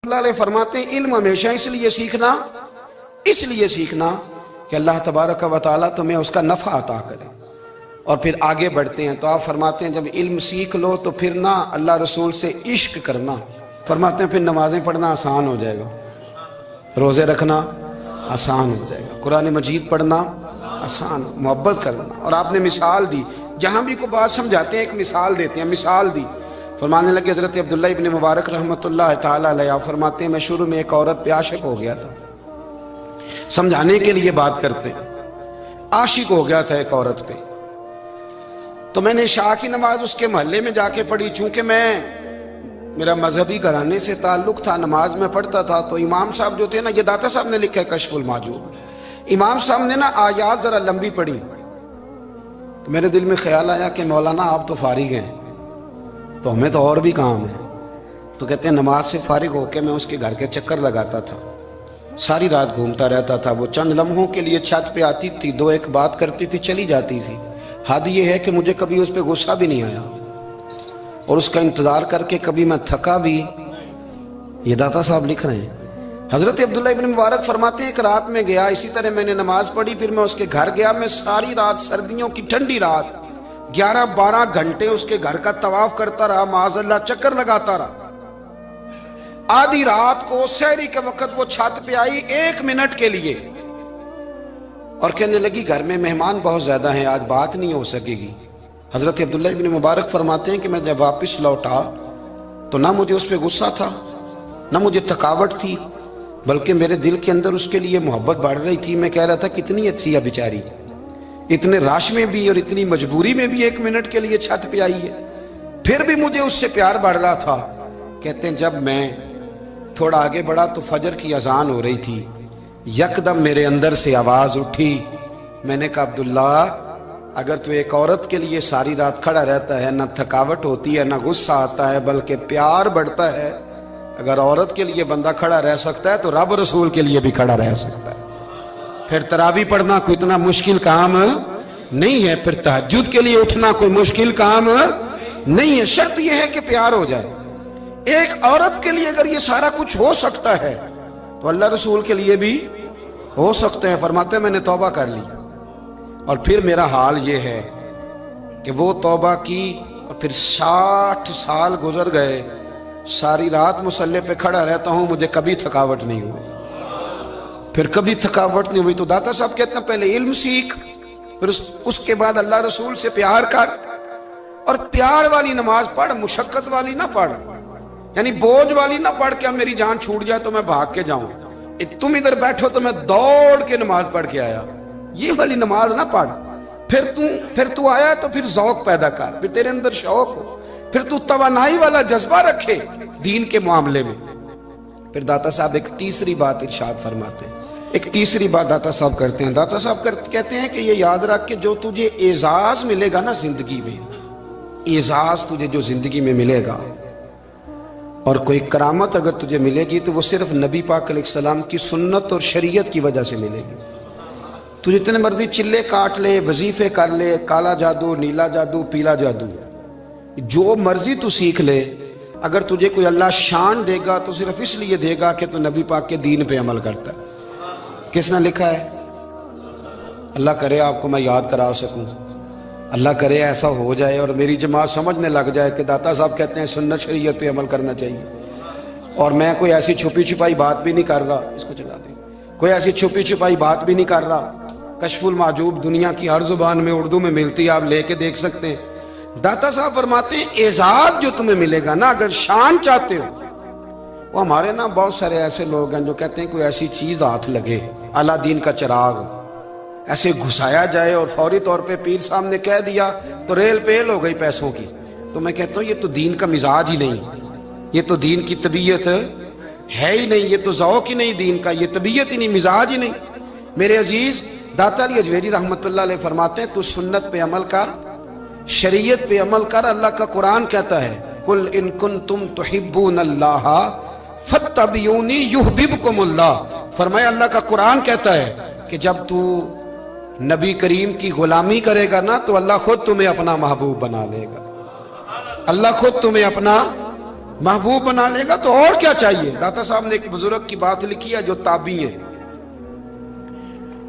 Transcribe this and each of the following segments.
اللہ علیہ فرماتے ہیں علم ہمیشہ اس لیے سیکھنا کہ اللہ تبارک و تعالیٰ تمہیں اس کا نفع عطا کرے اور پھر آگے بڑھتے ہیں۔ تو آپ فرماتے ہیں جب علم سیکھ لو تو پھر نہ اللہ رسول سے عشق کرنا، فرماتے ہیں پھر نمازیں پڑھنا آسان ہو جائے گا، روزے رکھنا آسان ہو جائے گا، قرآن مجید پڑھنا آسان، محبت کرنا۔ اور آپ نے مثال دی، جہاں بھی کوئی بات سمجھاتے ہیں ایک مثال دیتے ہیں، مثال دی، فرمانے لگے حضرت عبداللہ ابن مبارک رحمۃ اللہ تعالیٰ علیہ فرماتے ہیں میں شروع میں ایک عورت پہ عاشق ہو گیا تھا، سمجھانے کے لیے بات کرتے، عاشق ہو گیا تھا ایک عورت پہ، تو میں نے عشاء کی نماز اس کے محلے میں جا کے پڑھی، چونکہ میرا مذہبی گھرانے سے تعلق تھا، نماز میں پڑھتا تھا، تو امام صاحب جو تھے نا، یہ داتا صاحب نے لکھا ہے کشف المحجوب، امام صاحب نے نا آیات ذرا لمبی پڑھی، تو میرے دل میں خیال آیا کہ مولانا آپ تو فارغ ہیں تو ہمیں تو اور بھی کام ہے، تو کہتے ہیں نماز سے فارغ ہو کے میں اس کے گھر کے چکر لگاتا تھا، ساری رات گھومتا رہتا تھا، وہ چند لمحوں کے لیے چھت پہ آتی تھی، دو ایک بات کرتی تھی، چلی جاتی تھی، حد یہ ہے کہ مجھے کبھی اس پہ غصہ بھی نہیں آیا، اور اس کا انتظار کر کے کبھی میں تھکا بھی۔ یہ داتا صاحب لکھ رہے ہیں۔ حضرت عبداللہ ابن مبارک فرماتے ہیں ایک رات میں گیا، اسی طرح میں نے نماز پڑھی، پھر میں اس کے گھر گیا، میں ساری رات، سردیوں کی ٹھنڈی رات 11-12 گھنٹے اس کے گھر کا طواف کرتا رہا، معاذ اللہ چکر لگاتا رہا۔ آدھی رات کو سحری کے وقت وہ چھت پہ آئی 1 منٹ کے لیے اور کہنے لگی گھر میں مہمان بہت زیادہ ہیں، آج بات نہیں ہو سکے گی۔ حضرت عبداللہ ابن مبارک فرماتے ہیں کہ میں جب واپس لوٹا تو نہ مجھے اس پہ غصہ تھا، نہ مجھے تھکاوٹ تھی، بلکہ میرے دل کے اندر اس کے لیے محبت بڑھ رہی تھی۔ میں کہہ رہا تھا کتنی اچھی ہے بیچاری، اتنے راش میں بھی اور اتنی مجبوری میں بھی 1 منٹ کے لیے چھت پہ آئی ہے، پھر بھی مجھے اس سے پیار بڑھ رہا تھا۔ کہتے ہیں جب میں تھوڑا آگے بڑھا تو فجر کی اذان ہو رہی تھی، یکدم میرے اندر سے آواز اٹھی، میں نے کہا عبداللہ اگر تو ایک عورت کے لیے ساری رات کھڑا رہتا ہے، نہ تھکاوٹ ہوتی ہے، نہ غصہ آتا ہے، بلکہ پیار بڑھتا ہے، اگر عورت کے لیے بندہ کھڑا رہ سکتا ہے تو رب رسول کے لیے بھی کھڑا رہ سکتا ہے۔ پھر تراویح پڑھنا کوئی اتنا مشکل کام نہیں ہے، پھر تہجد کے لیے اٹھنا کوئی مشکل کام نہیں ہے، شرط یہ ہے کہ پیار ہو جائے۔ ایک عورت کے لیے اگر یہ سارا کچھ ہو سکتا ہے تو اللہ رسول کے لیے بھی ہو سکتے ہیں۔ فرماتے ہیں میں نے توبہ کر لی، اور پھر میرا حال یہ ہے کہ وہ توبہ کی اور پھر 60 سال گزر گئے، ساری رات مصلی پہ کھڑا رہتا ہوں، مجھے کبھی تھکاوٹ نہیں ہوئی، پھر کبھی تھکاوٹ نہیں ہوئی۔ تو داتا صاحب کہتے ہیں پہلے علم سیکھ، پھر اس کے بعد اللہ رسول سے پیار کر، اور پیار والی نماز پڑھ، مشقت والی نہ پڑھ، یعنی بوجھ والی نہ پڑھ کہ اب میری جان چھوٹ جائے تو میں بھاگ کے جاؤں، تم ادھر بیٹھو تو میں دوڑ کے نماز پڑھ کے آیا، یہ والی نماز نہ پڑھ۔ پھر تو آیا تو پھر ذوق پیدا کر، پھر تیرے اندر شوق ہو، پھر تو توانائی والا جذبہ رکھے دین کے معاملے میں۔ پھر داتا صاحب ایک تیسری بات ارشاد فرماتے ہیں، ایک تیسری بات داتا صاحب کرتے ہیں، داتا صاحب کہتے ہیں کہ یہ یاد رکھ کہ جو تجھے اعزاز ملے گا نا زندگی میں، اعزاز تجھے جو زندگی میں ملے گا اور کوئی کرامت اگر تجھے ملے گی تو وہ صرف نبی پاک علیہ السلام کی سنت اور شریعت کی وجہ سے ملے گی۔ تو جتنے مرضی چلے کاٹ لے، وظیفے کر لے، کالا جادو، نیلا جادو، پیلا جادو، جو مرضی تو سیکھ لے، اگر تجھے کوئی اللہ شان دے گا تو صرف اس لیے دے گا کہ تو نبی پاک کے دین پہ عمل کرتا ہے۔ کس نے لکھا ہے؟ اللہ کرے آپ کو میں یاد کرا سکوں، اللہ کرے ایسا ہو جائے اور میری جماعت سمجھنے لگ جائے کہ داتا صاحب کہتے ہیں سنت شریعت پہ عمل کرنا چاہیے، اور میں کوئی ایسی چھپی چھپائی بات بھی نہیں کر رہا، اس کو چلا دیں، کوئی ایسی چھپی چھپائی بات بھی نہیں کر رہا، کشف المحجوب دنیا کی ہر زبان میں اردو میں ملتی ہے، آپ لے کے دیکھ سکتے ہیں۔ داتا صاحب فرماتے ہیں اعزاز جو تمہیں ملے گا نا، اگر شان چاہتے ہو، وہ ہمارے نا بہت سارے ایسے لوگ ہیں جو کہتے ہیں کوئی ایسی چیز ہاتھ لگے، اعلیٰ دین کا چراغ ایسے گھسایا جائے اور فوری طور پہ پیر صاحب نے کہہ دیا تو ریل پیل ہو گئی پیسوں کی، تو میں کہتا ہوں یہ تو دین کا مزاج ہی نہیں، یہ تو دین کی طبیعت ہے ہی نہیں، یہ تو ذوق ہی نہیں دین کا، یہ طبیعت ہی نہیں، مزاج ہی نہیں۔ میرے عزیز داتا علی اجویری رحمۃ اللہ علیہ فرماتے ہیں تو سنت پہ عمل کر، شریعت پہ عمل کر۔ اللہ کا قرآن کہتا ہے قل ان کنتم تحبون اللہ فاتبعونی یحببکم اللہ، فرمایا اللہ کا قرآن کہتا ہے کہ جب تو نبی کریم کی غلامی کرے گا نا تو اللہ خود تمہیں اپنا محبوب بنا لے گا، اللہ خود تمہیں اپنا محبوب بنا لے گا تو اور کیا چاہیے. داتا صاحب نے ایک بزرگ کی بات لکھی ہے جو تابعی ہیں.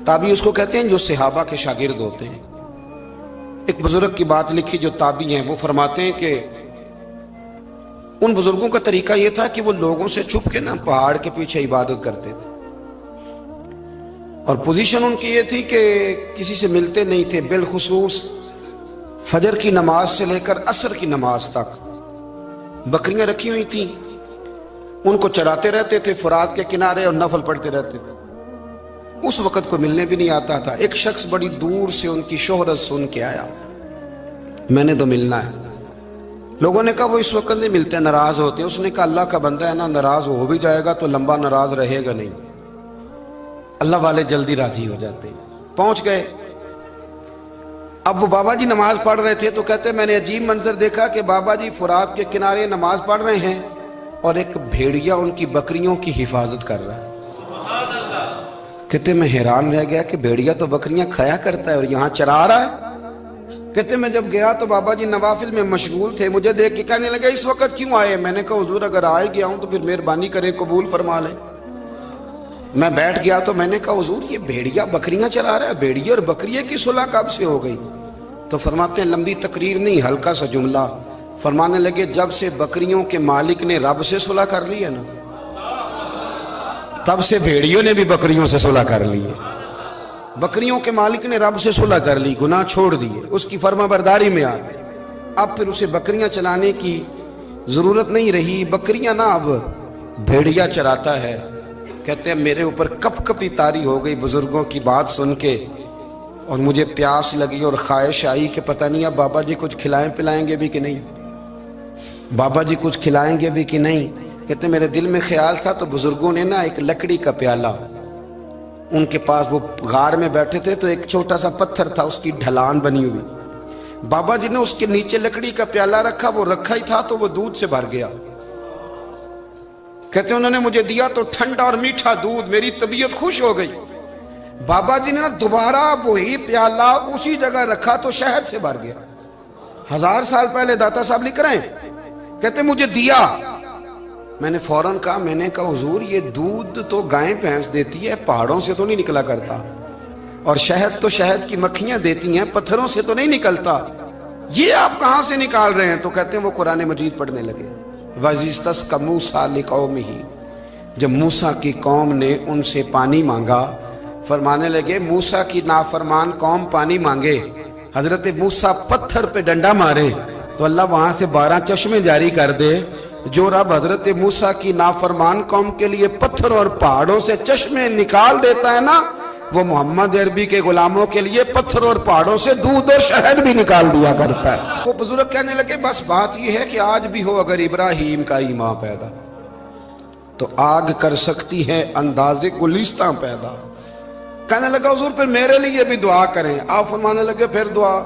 تابعی اس کو کہتے ہیں جو صحابہ کے شاگرد ہوتے ہیں. ایک بزرگ کی بات لکھی جو تابعی ہیں، وہ فرماتے ہیں کہ ان بزرگوں کا طریقہ یہ تھا کہ وہ لوگوں سے چھپ کے پہاڑ کے پیچھے عبادت کرتے تھے، اور پوزیشن ان کی یہ تھی کہ کسی سے ملتے نہیں تھے، بالخصوص فجر کی نماز سے لے کر عصر کی نماز تک بکریاں رکھی ہوئی تھیں، ان کو چراتے رہتے تھے فرات کے کنارے اور نفل پڑھتے رہتے تھے. اس وقت کو ملنے بھی نہیں آتا تھا. ایک شخص بڑی دور سے ان کی شہرت سن کے آیا، میں نے تو ملنا ہے. لوگوں نے کہا وہ اس وقت نہیں ملتے، ناراض ہوتے ہیں. اس نے کہا اللہ کا بندہ ہے نا، ناراض ہو بھی جائے گا تو لمبا ناراض رہے گا نہیں، اللہ والے جلدی راضی ہو جاتے ہیں. پہنچ گئے. اب وہ بابا جی نماز پڑھ رہے تھے تو کہتے میں نے عجیب منظر دیکھا کہ بابا جی فرات کے کنارے نماز پڑھ رہے ہیں اور ایک بھیڑیا ان کی بکریوں کی حفاظت کر رہا ہے. کہتے میں حیران رہ گیا کہ بھیڑیا تو بکریاں کھایا کرتا ہے اور یہاں چرا رہا ہے. کہتے میں جب گیا تو بابا جی نوافل میں مشغول تھے، مجھے دیکھ کے کہنے لگے اس وقت کیوں آئے؟ میں نے کہا حضور اگر آئے گیا ہوں تو پھر مہربانی کرے قبول فرما لیں. میں بیٹھ گیا تو میں نے کہا حضور یہ بھیڑیا بکریاں چرا رہا ہے، بھیڑیا اور بکریے کی صلح کب سے ہو گئی؟ تو فرماتے ہیں لمبی تقریر نہیں، ہلکا سا جملہ. فرمانے لگے جب سے بکریوں کے مالک نے رب سے صلح کر لی ہے نا، تب سے بھیڑیوں نے بھی بکریوں سے صلح کر لی ہے. بکریوں کے مالک نے رب سے صلح کر لی، گناہ چھوڑ دیے، اس کی فرما برداری میں آ گئے. اب پھر اسے بکریاں چلانے کی ضرورت نہیں رہی. بکریاں نا اب بھیڑیا چراتا ہے. کہتے ہیں میرے اوپر کپ کپی طاری ہو گئی بزرگوں کی بات سن کے، اور مجھے پیاس لگی اور خواہش آئی کہ پتہ نہیں اب بابا جی کچھ کھلائیں پلائیں گے بھی کہ نہیں، بابا جی کچھ کھلائیں گے بھی کہ نہیں. کہتے میرے دل میں خیال تھا تو بزرگوں نے نا ایک لکڑی کا پیالہ، ان کے پاس وہ غار میں بیٹھے تھے تو ایک چھوٹا سا پتھر تھا، اس کی ڈھلان بنی ہوئی. بابا جی نے اس کے نیچے لکڑی کا پیالہ رکھا، وہ رکھا ہی تھا تو وہ دودھ سے بھر گیا. کہتے انہوں نے مجھے دیا تو ٹھنڈا اور میٹھا دودھ، میری طبیعت خوش ہو گئی. بابا جی نے نا دوبارہ وہی پیالہ اسی جگہ رکھا تو شہد سے بھر گیا. 1000 سال پہلے داتا صاحب لکھ رہے ہیں. کہتے مجھے دیا، میں نے فوراً کہا، میں نے کہا حضور یہ دودھ تو گائیں بھینس دیتی ہے، پہاڑوں سے تو نہیں نکلا کرتا، اور شہد تو شہد کی مکھیاں دیتی ہیں، پتھروں سے تو نہیں نکلتا، یہ آپ کہاں سے نکال رہے ہیں؟ تو کہتے ہیں وہ قرآن مجید پڑھنے لگے. وَإِذِ اسْتَسْقَى مُوسَىٰ لِقَوْمِهِ، جب موسیٰ کی قوم نے ان سے پانی مانگا، فرمانے لگے موسیٰ کی نافرمان قوم پانی مانگے، حضرت موسیٰ پتھر پہ ڈنڈا مارے تو اللہ وہاں سے 12 چشمے جاری کر دے. جو رب حضرت موسیٰ کی نافرمان قوم کے لیے پتھر اور پہاڑوں سے چشمے نکال دیتا ہے نا، وہ محمد عربی کے غلاموں کے لیے پتھر اور پہاڑوں سے دودھ اور شہد بھی نکال دیا کرتا ہے. وہ بزرگ کہنے لگے بس بات یہ ہے کہ آج بھی ہو اگر ابراہیم کا ایمان پیدا تو آگ کر سکتی ہے انداز گلستاں پیدا. کہنے لگا حضور پھر میرے لیے بھی دعا کریں. آپ فرمانے لگے پھر دعا،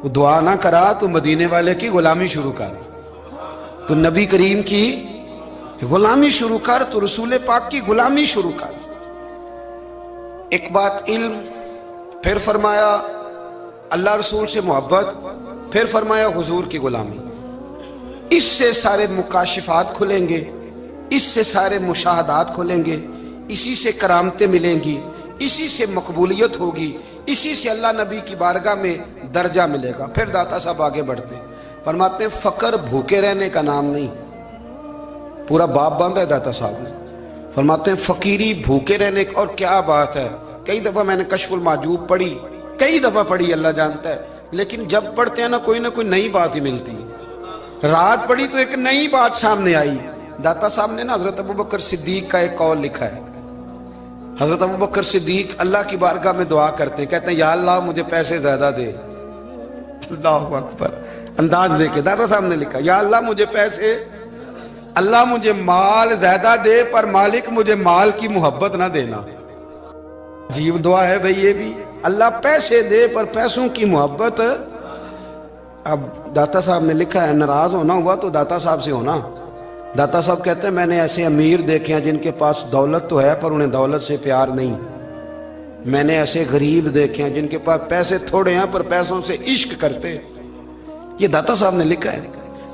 وہ دعا نہ کرا تو مدینے والے کی غلامی شروع کر، تو نبی کریم کی غلامی شروع کر، تو رسول پاک کی غلامی شروع کر. ایک بات علم، پھر فرمایا اللہ رسول سے محبت، پھر فرمایا حضور کی غلامی. اس سے سارے مکاشفات کھلیں گے، اس سے سارے مشاہدات کھلیں گے، اسی سے کرامتیں ملیں گی، اسی سے مقبولیت ہوگی، اسی سے اللہ نبی کی بارگاہ میں درجہ ملے گا. پھر داتا صاحب آگے بڑھتے ہیں، فرماتے ہیں فقر بھوکے رہنے کا نام نہیں. پورا باب باندھا ہے داتا صاحب نے. فرماتے ہیں فقیری بھوکے رہنے کا، اور کیا بات ہے. کئی دفعہ میں نے کشف المعجوب پڑھی، کئی دفعہ پڑھی، اللہ جانتا ہے، لیکن جب پڑھتے ہیں نہ کوئی نئی بات ہی ملتی. رات پڑھی تو ایک نئی بات سامنے آئی. داتا صاحب نے نا حضرت ابوبکر صدیق کا ایک قول لکھا ہے. حضرت ابوبکر صدیق اللہ کی بارگاہ میں دعا کرتے ہیں، کہتے ہیں یا اللہ مجھے پیسے زیادہ دے. اللہ اکبر، انداز لے کے داتا صاحب نے لکھا یا اللہ مجھے پیسے، اللہ مجھے مال زیادہ دے پر مالک مجھے مال کی محبت نہ دینا. عجیب دعا ہے بھئی یہ بھی، اللہ پیسے دے پر پیسوں کی محبت. اب داتا صاحب نے لکھا ہے ناراض ہونا ہوا تو داتا صاحب سے ہونا. داتا صاحب کہتے ہیں میں نے ایسے امیر دیکھے ہیں جن کے پاس دولت تو ہے پر انہیں دولت سے پیار نہیں. میں نے ایسے غریب دیکھے ہیں جن کے پاس پیسے تھوڑے ہیں پر پیسوں سے عشق کرتے. یہ داتا صاحب نے لکھا ہے.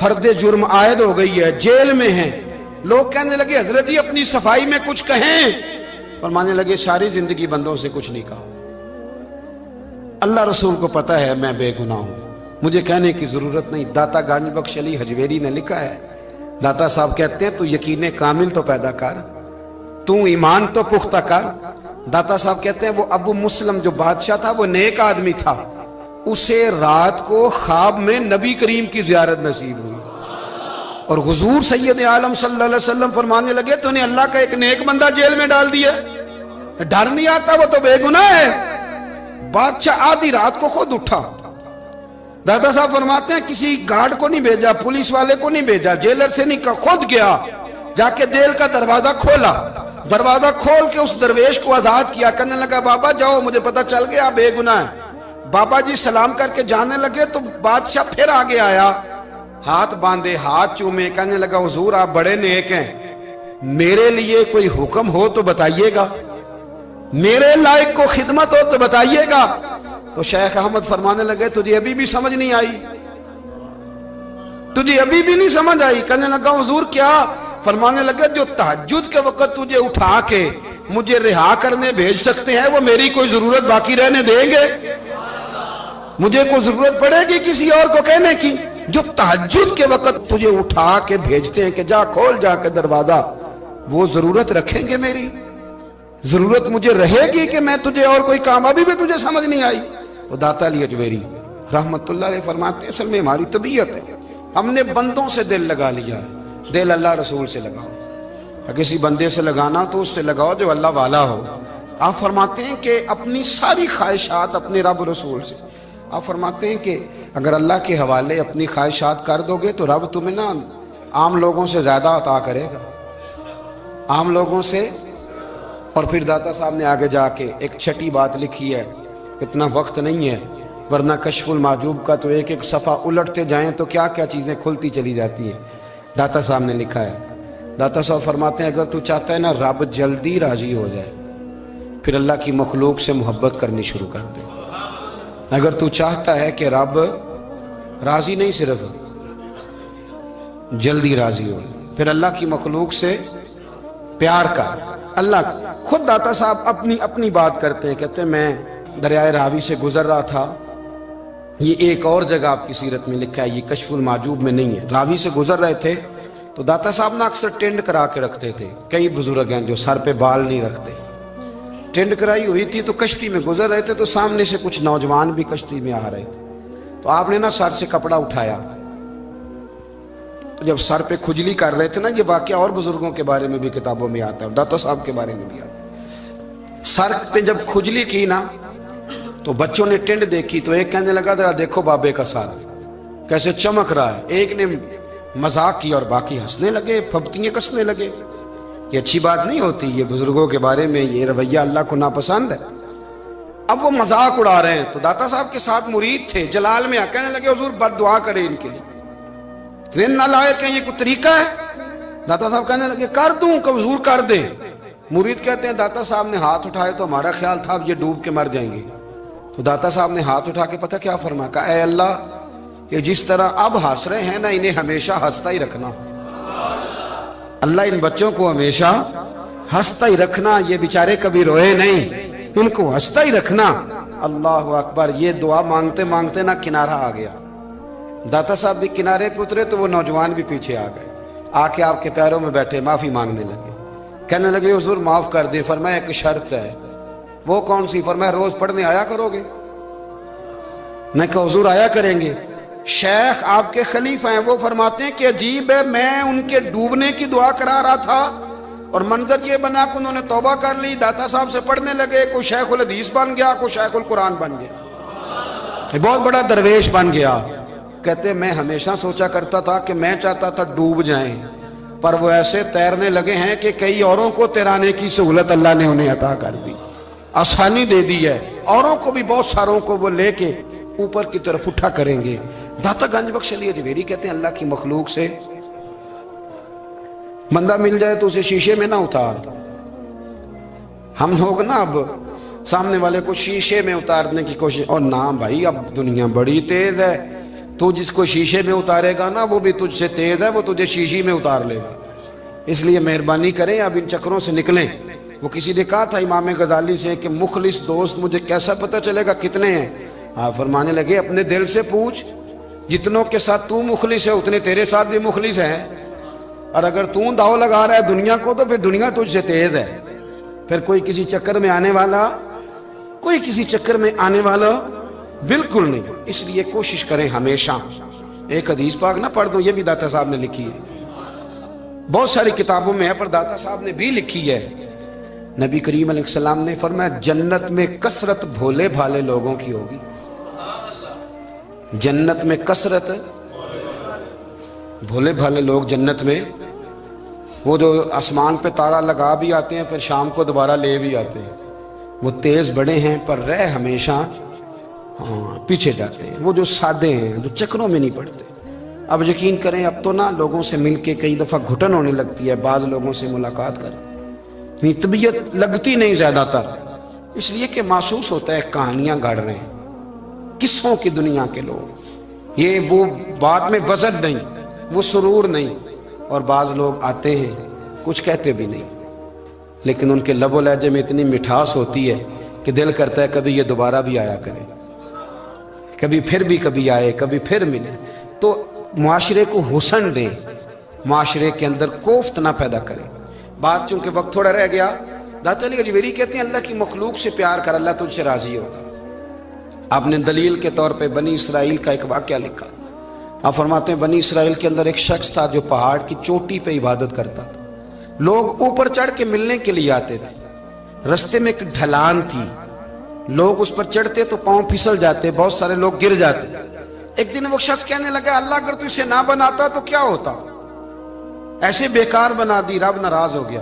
فرد جرم عائد ہو گئی ہے، جیل میں ہیں. لوگ کہنے لگے حضرت جی اپنی صفائی میں کچھ کہیں. فرمانے لگے ساری زندگی بندوں سے کچھ نہیں کہا. اللہ رسول کو پتا ہے میں بے گناہ ہوں، مجھے کہنے کی ضرورت نہیں. داتا گنج بخش علی حجویری نے لکھا ہے، داتا صاحب کہتے ہیں تو یقین کامل تو پیدا کر، تو ایمان تو پختہ کر. داتا صاحب کہتے ہیں وہ ابو مسلم جو بادشاہ تھا وہ نیک آدمی تھا، اسے رات کو خواب میں نبی کریم کی زیارت نصیب ہوئی اور حضور سید عالم صلی اللہ علیہ وسلم فرمانے لگے تو نے اللہ کا ایک نیک بندہ جیل میں ڈال دیا. ڈر نہیں آتا، وہ تو بے گناہ ہے. بادشاہ آدھی رات کو خود اٹھا. دادا صاحب فرماتے ہیں کسی گارڈ کو نہیں بھیجا، پولیس والے کو نہیں بھیجا، جیلر سے نہیں کہا، خود گیا، جا کے جیل کا دروازہ کھولا. دروازہ کھول کے اس درویش کو آزاد کیا. کہنے لگا بابا جاؤ، مجھے پتا چل گیا آپ بے گناہ ہیں. بابا جی سلام کر کے جانے لگے تو بادشاہ پھر آگے آیا، ہاتھ باندھے، ہاتھ چومے. کہنے لگا حضور آپ بڑے نیک ہیں، میرے لیے کوئی حکم ہو تو بتائیے گا، میرے لائق کو خدمت ہو تو بتائیے گا. تو شیخ احمد فرمانے لگے تجھے ابھی بھی سمجھ نہیں آئی، تجھے ابھی بھی نہیں سمجھ آئی. کہنے لگا حضور کیا؟ فرمانے لگے جو تہجد کے وقت تجھے اٹھا کے مجھے رہا کرنے بھیج سکتے ہیں وہ میری کوئی ضرورت باقی رہنے دیں گے؟ مجھے کوئی ضرورت پڑے گی کسی اور کو کہنے کی؟ جو تہجد کے وقت تجھے اٹھا کے بھیجتے ہیں کہ جا کھول جا کے دروازہ، وہ ضرورت رکھیں گے میری؟ ضرورت مجھے رہے گی کہ میں تجھے اور کوئی کام؟ ابھی بھی تجھے سمجھ نہیں آئی؟ تو داتا علی حجویری رحمت اللہ علیہ فرماتے ہیں اصل میں ہماری طبیعت ہے، ہم نے بندوں سے دل لگا لیا ہے. دل اللہ رسول سے لگاؤ، کسی بندے سے لگانا تو اس سے لگاؤ جو اللہ والا ہو. آپ فرماتے ہیں کہ اپنی ساری خواہشات اپنے رب رسول سے، آپ فرماتے ہیں کہ اگر اللہ کے حوالے اپنی خواہشات کر دو گے تو رب تمہیں نا عام لوگوں سے زیادہ عطا کرے گا، عام لوگوں سے. اور پھر داتا صاحب نے آگے جا کے ایک چھٹی بات لکھی ہے، اتنا وقت نہیں ہے ورنہ کشف المحجوب کا تو ایک ایک صفحہ الٹتے جائیں تو کیا کیا چیزیں کھلتی چلی جاتی ہیں. داتا صاحب نے لکھا ہے، داتا صاحب فرماتے ہیں اگر تو چاہتا ہے نا رب جلدی راضی ہو جائے پھر اللہ کی مخلوق سے محبت کرنی شروع کر دے. اگر تو چاہتا ہے کہ رب راضی نہیں صرف جلدی راضی ہو پھر اللہ کی مخلوق سے پیار کر. اللہ خود داتا صاحب اپنی بات کرتے ہیں، کہتے ہیں میں دریائے راوی سے گزر رہا تھا، یہ ایک اور جگہ آپ کی سیرت میں لکھا ہے، یہ کشف المحجوب میں نہیں ہے. راوی سے گزر رہے تھے تو داتا صاحب نے اکثر ٹینڈ کرا کے رکھتے تھے. کئی بزرگ ہیں جو سر پہ بال نہیں رکھتے، ٹینڈ کرائی ہوئی تھی تو کشتی میں گزر رہے تھے تو سامنے سے کچھ نوجوان بھی کشتی میں آ رہے تھے. تو آپ نے نا سر سے کپڑا اٹھایا، جب سر پہ کھجلی کر رہے تھے نا، یہ واقعہ اور بزرگوں کے بارے میں بھی کتابوں میں آتا ہے اور داتا صاحب کے بارے میں بھی آتا ہے. سر پہ جب کھجلی کی نا تو بچوں نے ٹینڈ دیکھی تو ایک کہنے لگا ذرا دیکھو بابے کا سر کیسے چمک رہا ہے. ایک نے مذاق کی اور باقی ہنسنے لگے، پھپتیاں کسنے لگے. یہ اچھی بات نہیں ہوتی، یہ بزرگوں کے بارے میں یہ رویہ اللہ کو ناپسند ہے. اب وہ مذاق اڑا رہے ہیں تو داتا صاحب کے ساتھ مرید تھے جلال میں کہنے لگے حضور بد دعا کرے ان کے لیے، اتنے نالائق ہیں، یہ کوئی طریقہ ہے؟ داتا صاحب کہنے لگے کر دوں کہ حضور کر دے. مرید کہتے ہیں داتا صاحب نے ہاتھ اٹھائے تو ہمارا خیال تھا اب یہ ڈوب کے مر جائیں گے. تو داتا صاحب نے ہاتھ اٹھا کے پتہ کیا فرمایا؟ کہا اے اللہ یہ جس طرح اب ہنس رہے ہیں نا انہیں ہمیشہ ہنستا ہی رکھنا. اللہ ان بچوں کو ہمیشہ ہنستا ہی رکھنا، یہ بیچارے کبھی روئے نہیں، ان کو ہنستا ہی رکھنا. اللہ اکبر. یہ دعا مانگتے مانگتے نا کنارہ آ گیا. داتا صاحب بھی کنارے پہ اترے تو وہ نوجوان بھی پیچھے آ گئے، آ کے آپ کے پیروں میں بیٹھے معافی مانگنے لگے. کہنے لگے حضور معاف کر دیں. فرمایا ایک شرط ہے. وہ کون سی؟ فرمایا روز پڑھنے آیا کرو گے؟ میں کہا حضور آیا کریں گے. شیخ آپ کے خلیفہ ہیں، وہ فرماتے ہیں کہ عجیب ہے میں ان کے ڈوبنے کی دعا کرا رہا تھا اور منظر یہ بنا کہ انہوں نے توبہ کر لی، داتا صاحب سے پڑھنے لگے، کوئی شیخ الحدیث بن گیا، کوئی شیخ القرآن بن گیا، بہت بڑا درویش بن گیا. کہتے میں ہمیشہ سوچا کرتا تھا کہ میں چاہتا تھا ڈوب جائیں، پر وہ ایسے تیرنے لگے ہیں کہ کئی اوروں کو تیرانے کی سہولت اللہ نے انہیں عطا کر دی، آسانی دے دی ہے. اوروں کو بھی بہت ساروں کو وہ لے کے اوپر کی طرف اٹھا کریں گے. داتا گنج بخش علی حجویری کہتے ہیں اللہ کی مخلوق سے بندہ مل جائے تو اسے شیشے میں نہ اتار. ہم لوگ نا اب سامنے والے کو شیشے میں اتارنے کی کوشش، اور نہ بھائی اب دنیا بڑی تیز ہے، تو جس کو شیشے میں اتارے گا نا وہ بھی تجھ سے تیز ہے، وہ تجھے شیشی میں اتار لے گا۔ اس لیے مہربانی کریں اب ان چکروں سے نکلیں۔ وہ کسی نے کہا تھا امام غزالی سے کہ مخلص دوست مجھے کیسا پتہ چلے گا کتنے ہیں؟ آپ فرمانے لگے اپنے دل سے پوچھ، جتنوں کے ساتھ تو مخلص ہے اتنے تیرے ساتھ بھی مخلص ہیں، اور اگر تو داؤ لگا رہا ہے دنیا کو تو پھر دنیا تجھ سے تیز ہے۔ پھر کوئی کسی چکر میں آنے والا بالکل نہیں۔ اس لیے کوشش کریں ہمیشہ۔ ایک حدیث پاک نہ پڑھ دوں، یہ بھی داتا صاحب نے لکھی ہے، بہت ساری کتابوں میں ہے پر داتا صاحب نے بھی لکھی ہے۔ نبی کریم علیہ السلام نے فرمایا جنت میں کثرت بھولے بھالے لوگوں کی ہوگی۔ جنت میں کثرت بھولے بھالے لوگ جنت میں، وہ جو آسمان پہ تارا لگا بھی آتے ہیں پھر شام کو دوبارہ لے بھی آتے ہیں، وہ تیز بڑے ہیں پر رہ ہمیشہ پیچھے جاتے ہیں۔ وہ جو سادے ہیں، جو چکروں میں نہیں پڑتے۔ اب یقین کریں اب تو نا لوگوں سے مل کے کئی دفعہ گھٹن ہونے لگتی ہے، بعض لوگوں سے ملاقات کر طبیعت لگتی نہیں زیادہ تر، اس لیے کہ محسوس ہوتا ہے کہانیاں گاڑ رہے ہیں، قصوں کی دنیا کے لوگ، یہ وہ بات میں وزن نہیں، وہ سرور نہیں۔ اور بعض لوگ آتے ہیں کچھ کہتے بھی نہیں، لیکن ان کے لب و لہجے میں اتنی مٹھاس ہوتی ہے کہ دل کرتا ہے کبھی یہ دوبارہ بھی آیا کرے، کبھی آئے، کبھی پھر ملے۔ تو معاشرے کو حسن دیں، معاشرے کے اندر کوفت نہ پیدا کریں۔ بات چونکہ وقت تھوڑا رہ گیا، داتا علی اجمیری کہتے ہیں اللہ کی مخلوق سے پیار کر، اللہ تجھ سے راضی ہوگا۔ آپ نے دلیل کے طور پہ بنی اسرائیل کا ایک واقعہ لکھا۔ آپ فرماتے ہیں بنی اسرائیل کے اندر ایک شخص تھا جو پہاڑ کی چوٹی پہ عبادت کرتا تھا، لوگ اوپر چڑھ کے ملنے کے لیے آتے تھے، رستے میں ایک ڈھلان تھی، لوگ اس پر چڑھتے تو پاؤں پھسل جاتے، بہت سارے لوگ گر جاتے۔ ایک دن وہ شخص کہنے لگا اللہ اگر تو اسے نہ بناتا تو کیا ہوتا، ایسے بیکار بنا دی، رب ناراض ہو گیا۔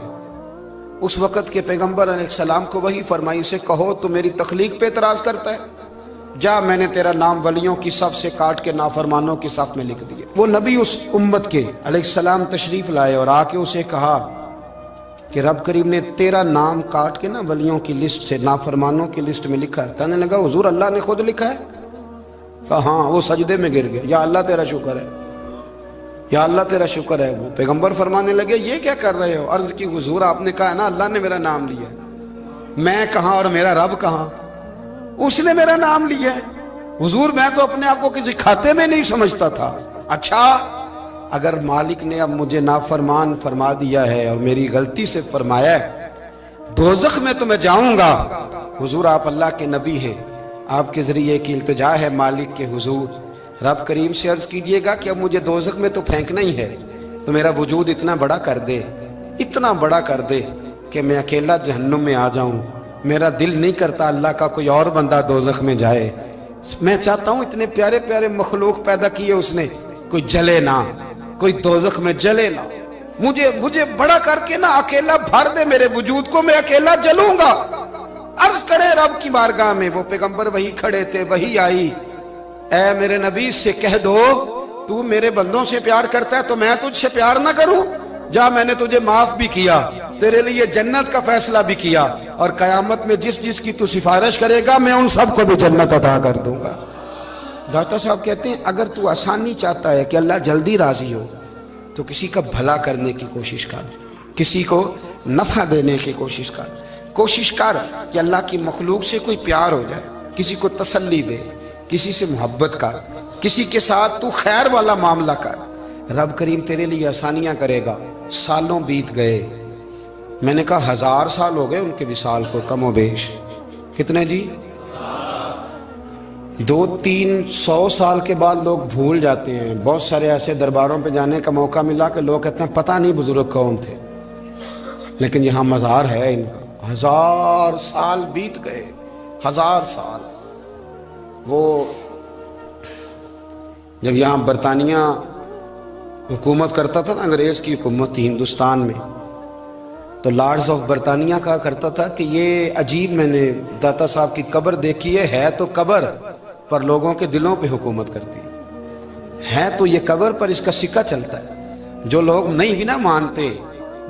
اس وقت کے پیغمبر علیہ السلام کو وحی فرمائی سے کہو تو میری تخلیق پہ اعتراض کرتا ہے، جا میں نے تیرا نام ولیوں کی صف سے کاٹ کے نافرمانوں کی صف میں لکھ دیا۔ وہ نبی اس امت کے علیہ السلام تشریف لائے اور آ کے اسے کہا کہ رب کریم نے تیرا نام کاٹ کے نا ولیوں کی لسٹ سے نافرمانوں کی لسٹ میں لکھا ہے۔ کہنے لگا حضور اللہ نے خود لکھا ہے؟ کہا ہاں۔ وہ سجدے میں گر گیا، یا اللہ تیرا شکر ہے، یا اللہ تیرا شکر ہے۔ وہ پیغمبر فرمانے لگے یہ کیا کر رہے ہو؟ عرض کی حضور آپ نے کہا ہے نا اللہ نے میرا نام لیا ہے، میں کہاں اور میرا رب کہاں؟ اس نے میرا نام لیا ہے حضور، میں تو اپنے آپ کو کسی کھاتے میں نہیں سمجھتا تھا۔ اچھا اگر مالک نے اب مجھے نافرمان فرما دیا ہے اور میری غلطی سے فرمایا ہے دوزخ میں تو میں جاؤں گا۔ حضور آپ اللہ کے نبی ہیں، آپ کے ذریعے کی التجا ہے مالک کے حضور، رب کریم سے عرض کیجئے گا کہ اب مجھے دوزخ میں تو پھینکنا ہی ہے، تو میرا وجود اتنا بڑا کر دے، اتنا بڑا کر دے کہ میں اکیلا جہنم میں آ جاؤں۔ میرا دل نہیں کرتا اللہ کا کوئی اور بندہ دوزخ میں جائے، میں چاہتا ہوں اتنے پیارے پیارے مخلوق پیدا کیے اس نے، کوئی جلے نہ، کوئی دوزخ میں جلے نہ، مجھے بڑا کر کے نا اکیلا بھر دے میرے وجود کو، میں اکیلا جلوں گا۔ عرض کرے رب کی بارگاہ میں، وہ پیغمبر وہی کھڑے تھے، وہی آئی، اے میرے نبی سے کہہ دو تو میرے بندوں سے پیار کرتا ہے تو میں تجھ سے پیار نہ کروں؟ جا میں نے تجھے معاف بھی کیا، تیرے لیے جنت کا فیصلہ بھی کیا، اور قیامت میں جس کی تو سفارش کرے گا میں ان سب کو بھی جنت عطا کر دوں گا۔ داتا صاحب کہتے ہیں اگر تو آسانی چاہتا ہے کہ اللہ جلدی راضی ہو تو کسی کا بھلا کرنے کی کوشش کر، کسی کو نفع دینے کی کوشش کر کہ اللہ کی مخلوق سے کوئی پیار ہو جائے، کسی کو تسلی دے، کسی سے محبت کر، کسی کے ساتھ تو خیر والا معاملہ کر، رب کریم تیرے لیے آسانیاں کرے گا۔ سالوں بیت گئے، میں نے کہا 1000 سال ہو گئے ان کے وصال کو کم و بیش، کتنے جی؟ 200-300 سال کے بعد لوگ بھول جاتے ہیں۔ بہت سارے ایسے درباروں پہ جانے کا موقع ملا کہ لوگ کہتے ہیں پتہ نہیں بزرگ کون تھے، لیکن یہاں مزار ہے ان کا۔ 1000 سال بیت گئے، 1000 سال۔ وہ جب یہاں برطانیہ حکومت کرتا تھا نا، انگریز کی حکومت تھی ہندوستان میں، تو لارڈز آف برطانیہ کہا کرتا تھا کہ یہ عجیب، میں نے داتا صاحب کی قبر دیکھی ہے تو قبر پر لوگوں کے دلوں پہ حکومت کرتی ہے تو یہ قبر پر اس کا سکہ چلتا ہے۔ جو لوگ نہیں بھی نہ مانتے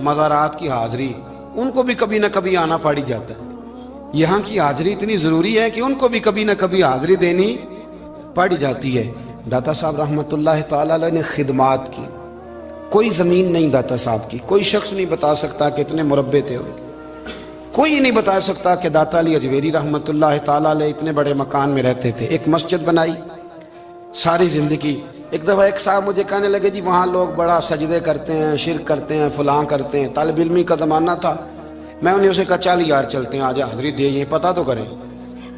مزارات کی حاضری، ان کو بھی کبھی نہ کبھی آنا پڑ ہی جاتا ہے۔ یہاں کی حاضری اتنی ضروری ہے کہ ان کو بھی کبھی نہ کبھی حاضری دینی پڑ جاتی ہے۔ داتا صاحب رحمۃ اللہ تعالی علیہ نے خدمات کی، کوئی زمین نہیں داتا صاحب کی، کوئی شخص نہیں بتا سکتا کہ اتنے مربع تھے، کوئی نہیں بتا سکتا کہ داتا علی اجویری رحمۃ اللہ تعالی علیہ اتنے بڑے مکان میں رہتے تھے۔ ایک مسجد بنائی ساری زندگی۔ ایک دفعہ ایک صاحب مجھے کہنے لگے جی وہاں لوگ بڑا سجدے کرتے ہیں، شرک کرتے ہیں، فلاں کرتے ہیں، طالب علمی کا زمانہ تھا۔ میں انہیں اسے کہا چل یار چلتے ہیں، آجا حاضری دے، یہ پتہ تو کریں۔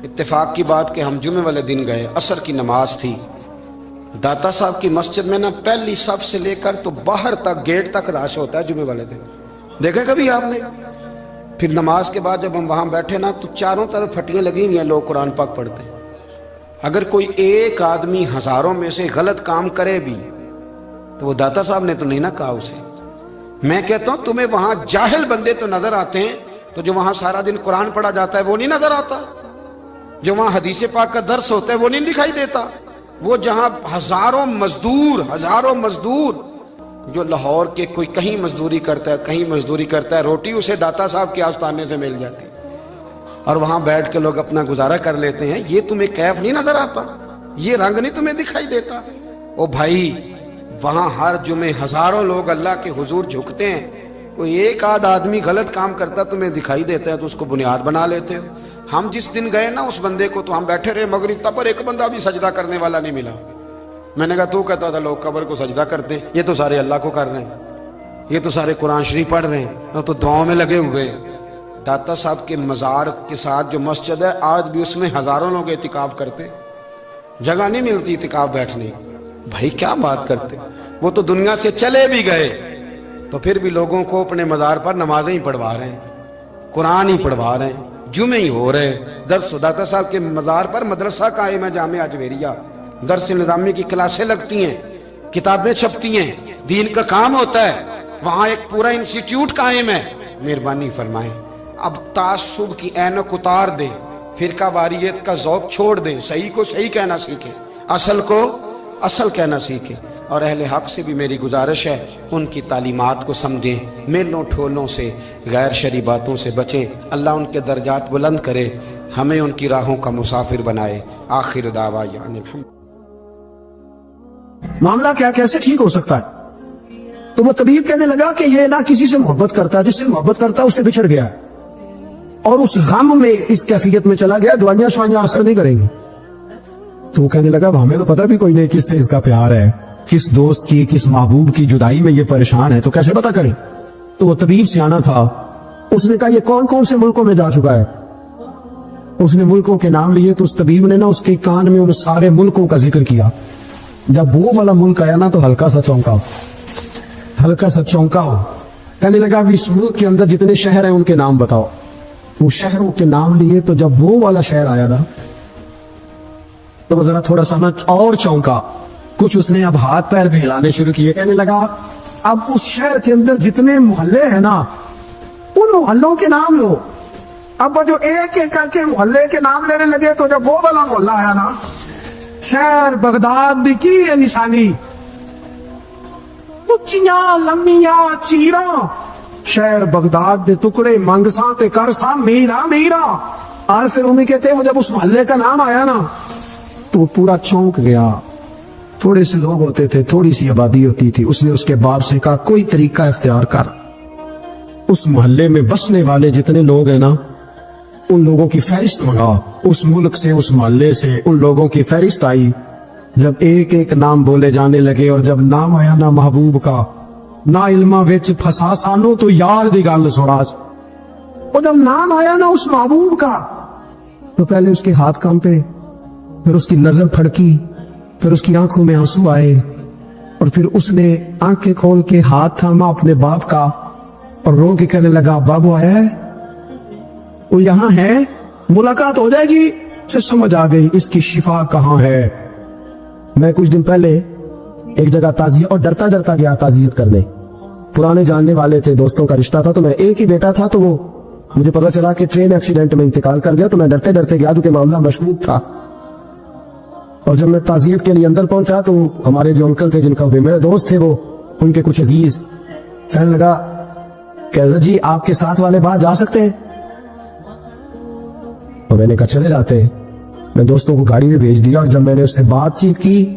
اتفاق کی بات کہ ہم جمعے والے دن گئے، عصر کی نماز تھی، داتا صاحب کی مسجد میں نا پہلی صف سے لے کر تو باہر تک گیٹ تک رش ہوتا ہے جمعے والے دن، دیکھا کبھی آپ نے؟ پھر نماز کے بعد جب ہم وہاں بیٹھے نا تو چاروں طرف پھٹیاں لگی ہوئی ہیں، لوگ قرآن پاک پڑھتے ہیں۔ اگر کوئی ایک آدمی ہزاروں میں سے غلط کام کرے بھی تو وہ داتا صاحب نے تو نہیں نہ کہا اسے۔ میں کہتا ہوں تمہیں وہاں جاہل بندے تو نظر آتے ہیں، تو جو وہاں سارا دن قرآن پڑھا جاتا ہے وہ نہیں نظر آتا، جو وہاں حدیث پاک کا درس ہوتا ہے وہ نہیں دکھائی دیتا، وہ جہاں ہزاروں مزدور جو لاہور کے کوئی کہیں مزدوری کرتا ہے، کہیں مزدوری کرتا ہے، روٹی اسے داتا صاحب کے آستانے سے مل جاتی، اور وہاں بیٹھ کے لوگ اپنا گزارا کر لیتے ہیں۔ یہ تمہیں کیف نہیں نظر آتا، یہ رنگ نہیں تمہیں دکھائی دیتا؟ او بھائی وہاں ہر جمعے ہزاروں لوگ اللہ کے حضور جھکتے ہیں، کوئی ایک آدھ آدمی غلط کام کرتا تمہیں دکھائی دیتا ہے تو اس کو بنیاد بنا لیتے ہو۔ ہم جس دن گئے نا اس بندے کو تو ہم بیٹھے رہے مغرب تک، پر ایک بندہ بھی سجدہ کرنے والا نہیں ملا۔ میں نے کہا تو کہتا تھا لوگ قبر کو سجدہ کرتے ہیں، یہ تو سارے اللہ کو کر رہے ہیں، یہ تو سارے قرآن شریف پڑھ رہے ہیں، تو دعاؤں میں لگے ہوئے۔ داتا صاحب کے مزار کے ساتھ جو مسجد ہے آج بھی اس میں ہزاروں لوگ اعتکاف کرتے، جگہ نہیں ملتی اعتکاف بیٹھنے کی۔ بھائی کیا بات کرتے، وہ تو دنیا سے چلے بھی گئے تو پھر بھی لوگوں کو اپنے مزار پر نمازیں ہی پڑھوا رہے ہیں، قرآن ہی پڑھوا رہے ہیں، جمعے ہی ہو رہے درس۔ داتا صاحب کے مزار پر مدرسہ قائم ہے جامعہ اجویریہ، درس نظامی کی کلاسیں لگتی ہیں، کتابیں چھپتی ہیں، دین کا کام ہوتا ہے، وہاں ایک پورا انسٹیٹیوٹ قائم ہے۔ مہربانی فرمائیں اب تعصب کی اینک اتار دیں، فرقہ واریت کا ذوق چھوڑ دیں، صحیح کو صحیح کہنا سیکھیں، اصل کو اصل کہنا سیکھیں، اور اہل حق سے بھی میری گزارش ہے ان کی تعلیمات کو سمجھیں، میلوں ٹھولوں سے، غیر شرعی باتوں سے بچیں۔ اللہ ان کے درجات بلند کرے، ہمیں ان کی راہوں کا مسافر بنائے۔ آخر دعوانا الحمد۔ معاملہ کیا کیسے ٹھیک ہو سکتا ہے؟ تو وہ طبیب کہنے لگا کہ یہ نہ کسی سے محبت کرتا ہے، جس سے محبت کرتا ہے اس سے بچھڑ گیا ہے، اور اس غم میں اس کیفیت میں چلا گیا، دوائیاں شوائیاں اثر نہیں کریں گی۔ تو وہ کہنے لگا ہمیں تو پتہ بھی کوئی نہیں کس سے اس کا پیار ہے، کس دوست کی، کس محبوب کی جدائی میں یہ پریشان ہے، تو کیسے پتہ کریں؟ تو وہ طبیب سیانا تھا، اس نے کہا یہ کون کون سے ملکوں میں جا چکا ہے؟ اس نے ملکوں کے نام لیے، تو اس طبیب نے نا اس کے کان میں ان سارے ملکوں کا ذکر کیا۔ جب وہ والا ملک آیا نا تو ہلکا سا چونکا ہو، کہنے لگا اس ملک کے اندر جتنے شہر ہیں ان کے نام بتاؤ۔ وہ شہروں کے نام لیے، تو جب وہ والا شہر آیا نا تو وہ ذرا تھوڑا سا اور چونکا، کچھ اس نے اب ہاتھ پیر بھی ہلانے شروع کیے، کہنے لگا اب اس شہر کے اندر جتنے محلے ہیں نا ان محلوں کے نام لو۔ اب جو ایک ایک کر کے محلے کے نام لینے لگے تو جب وہ والا محلہ آیا نا، شہر بغداد بھی کی ہے نشانی، اچیاں لمیاں چیراں، شہر بغداد دے ٹکڑے منگساں تے کرساں میرا۔ اور پھر انہیں کہتے ہیں وہ جب اس محلے کا نام آیا نا تو پورا چونک گیا۔ تھوڑے سے لوگ ہوتے تھے، تھوڑی سی آبادی ہوتی تھی، اس نے اس کے باپ سے کہا کوئی طریقہ اختیار کر، اس محلے میں بسنے والے جتنے لوگ ہیں نا ان لوگوں کی فہرست منگا، اس ملک سے، اس محلے سے ان لوگوں کی فہرست آئی۔ جب ایک ایک نام بولے جانے لگے اور جب نام آیا نا محبوب کا، نہ علمہ وچ پھسا سانو تو یار دی گل سنا، اور جب نام آیا نا اس محبوب کا تو پہلے اس کے ہاتھ کانپے، پھر اس کی نظر پھڑکی، پھر اس کی آنکھوں میں آنسو آئے، اور پھر اس نے آنکھیں کھول کے ہاتھ تھاما اپنے باپ کا اور رو کے کہنے لگا بابو آیا ہے، وہ یہاں ہے، ملاقات ہو جائے گی۔ پھر سمجھ آ گئی اس کی شفا کہاں ہے۔ میں کچھ دن پہلے ایک جگہ تعزیت، اور ڈرتا ڈرتا گیا تعزیت کرنے، پرانے جاننے والے تھے، دوستوں کا رشتہ تھا، تو میں ایک ہی بیٹا تھا، تو وہ مجھے پتا چلا کہ ٹرین ایکسیڈنٹ میں انتقال کر گیا، تو میں ڈرتے ڈرتے گیا کیونکہ معاملہ مشکوک تھا۔ اور جب میں تعزیت کے لیے اندر پہنچا تو ہمارے جو انکل تھے، جن کا میرے دوست تھے، وہ ان کے کچھ عزیز کہنے لگا کہ جی آپ کے ساتھ والے باہر جا سکتے ہیں؟ اور میں نے کہا چلے جاتے ہیں۔ میں دوستوں کو گاڑی میں بھیج دیا، اور جب میں نے اس سے بات چیت کی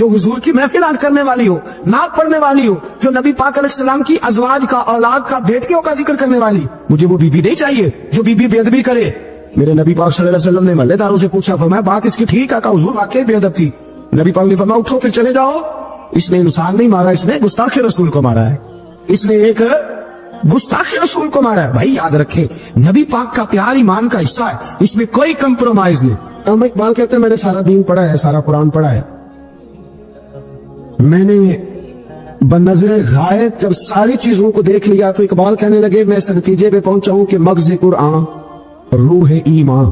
جو حضور کی محفل کرنے والی ہو, نعت پڑھنے والی ہو, جو نبی پاک علیہ السلام کی ازواج کا, اولاد کا, بیٹیوں کا ذکر کرنے والی. مجھے وہ بی بی نہیں چاہیے جو بی بی بے ادبی کرے. میرے نبی پاک صلی اللہ علیہ وسلم نے محلے داروں سے پوچھا, فرمایا بات اس کی ٹھیک ہے کہ حضور واقعی بے ادب تھی؟ نبی پاک نے فرمایا اٹھو پھر چلے جاؤ, اس نے انسان نہیں مارا, اس نے گستاخ رسول کو مارا ہے, اس نے ایک گستاخ رسول کو مارا ہے. بھائی یاد رکھے, نبی پاک کا پیار ایمان کا حصہ ہے, اس میں کوئی کمپرومائز نہیں. ہم اقبال کہتے ہیں میں نے سارا دین پڑھا ہے, سارا قرآن پڑھا ہے, میں نے بنظر غائب جب ساری چیزوں کو دیکھ لیا تو اقبال کہنے لگے میں اس نتیجے پہ پہنچا ہوں کہ مغز قرآن روح ایمان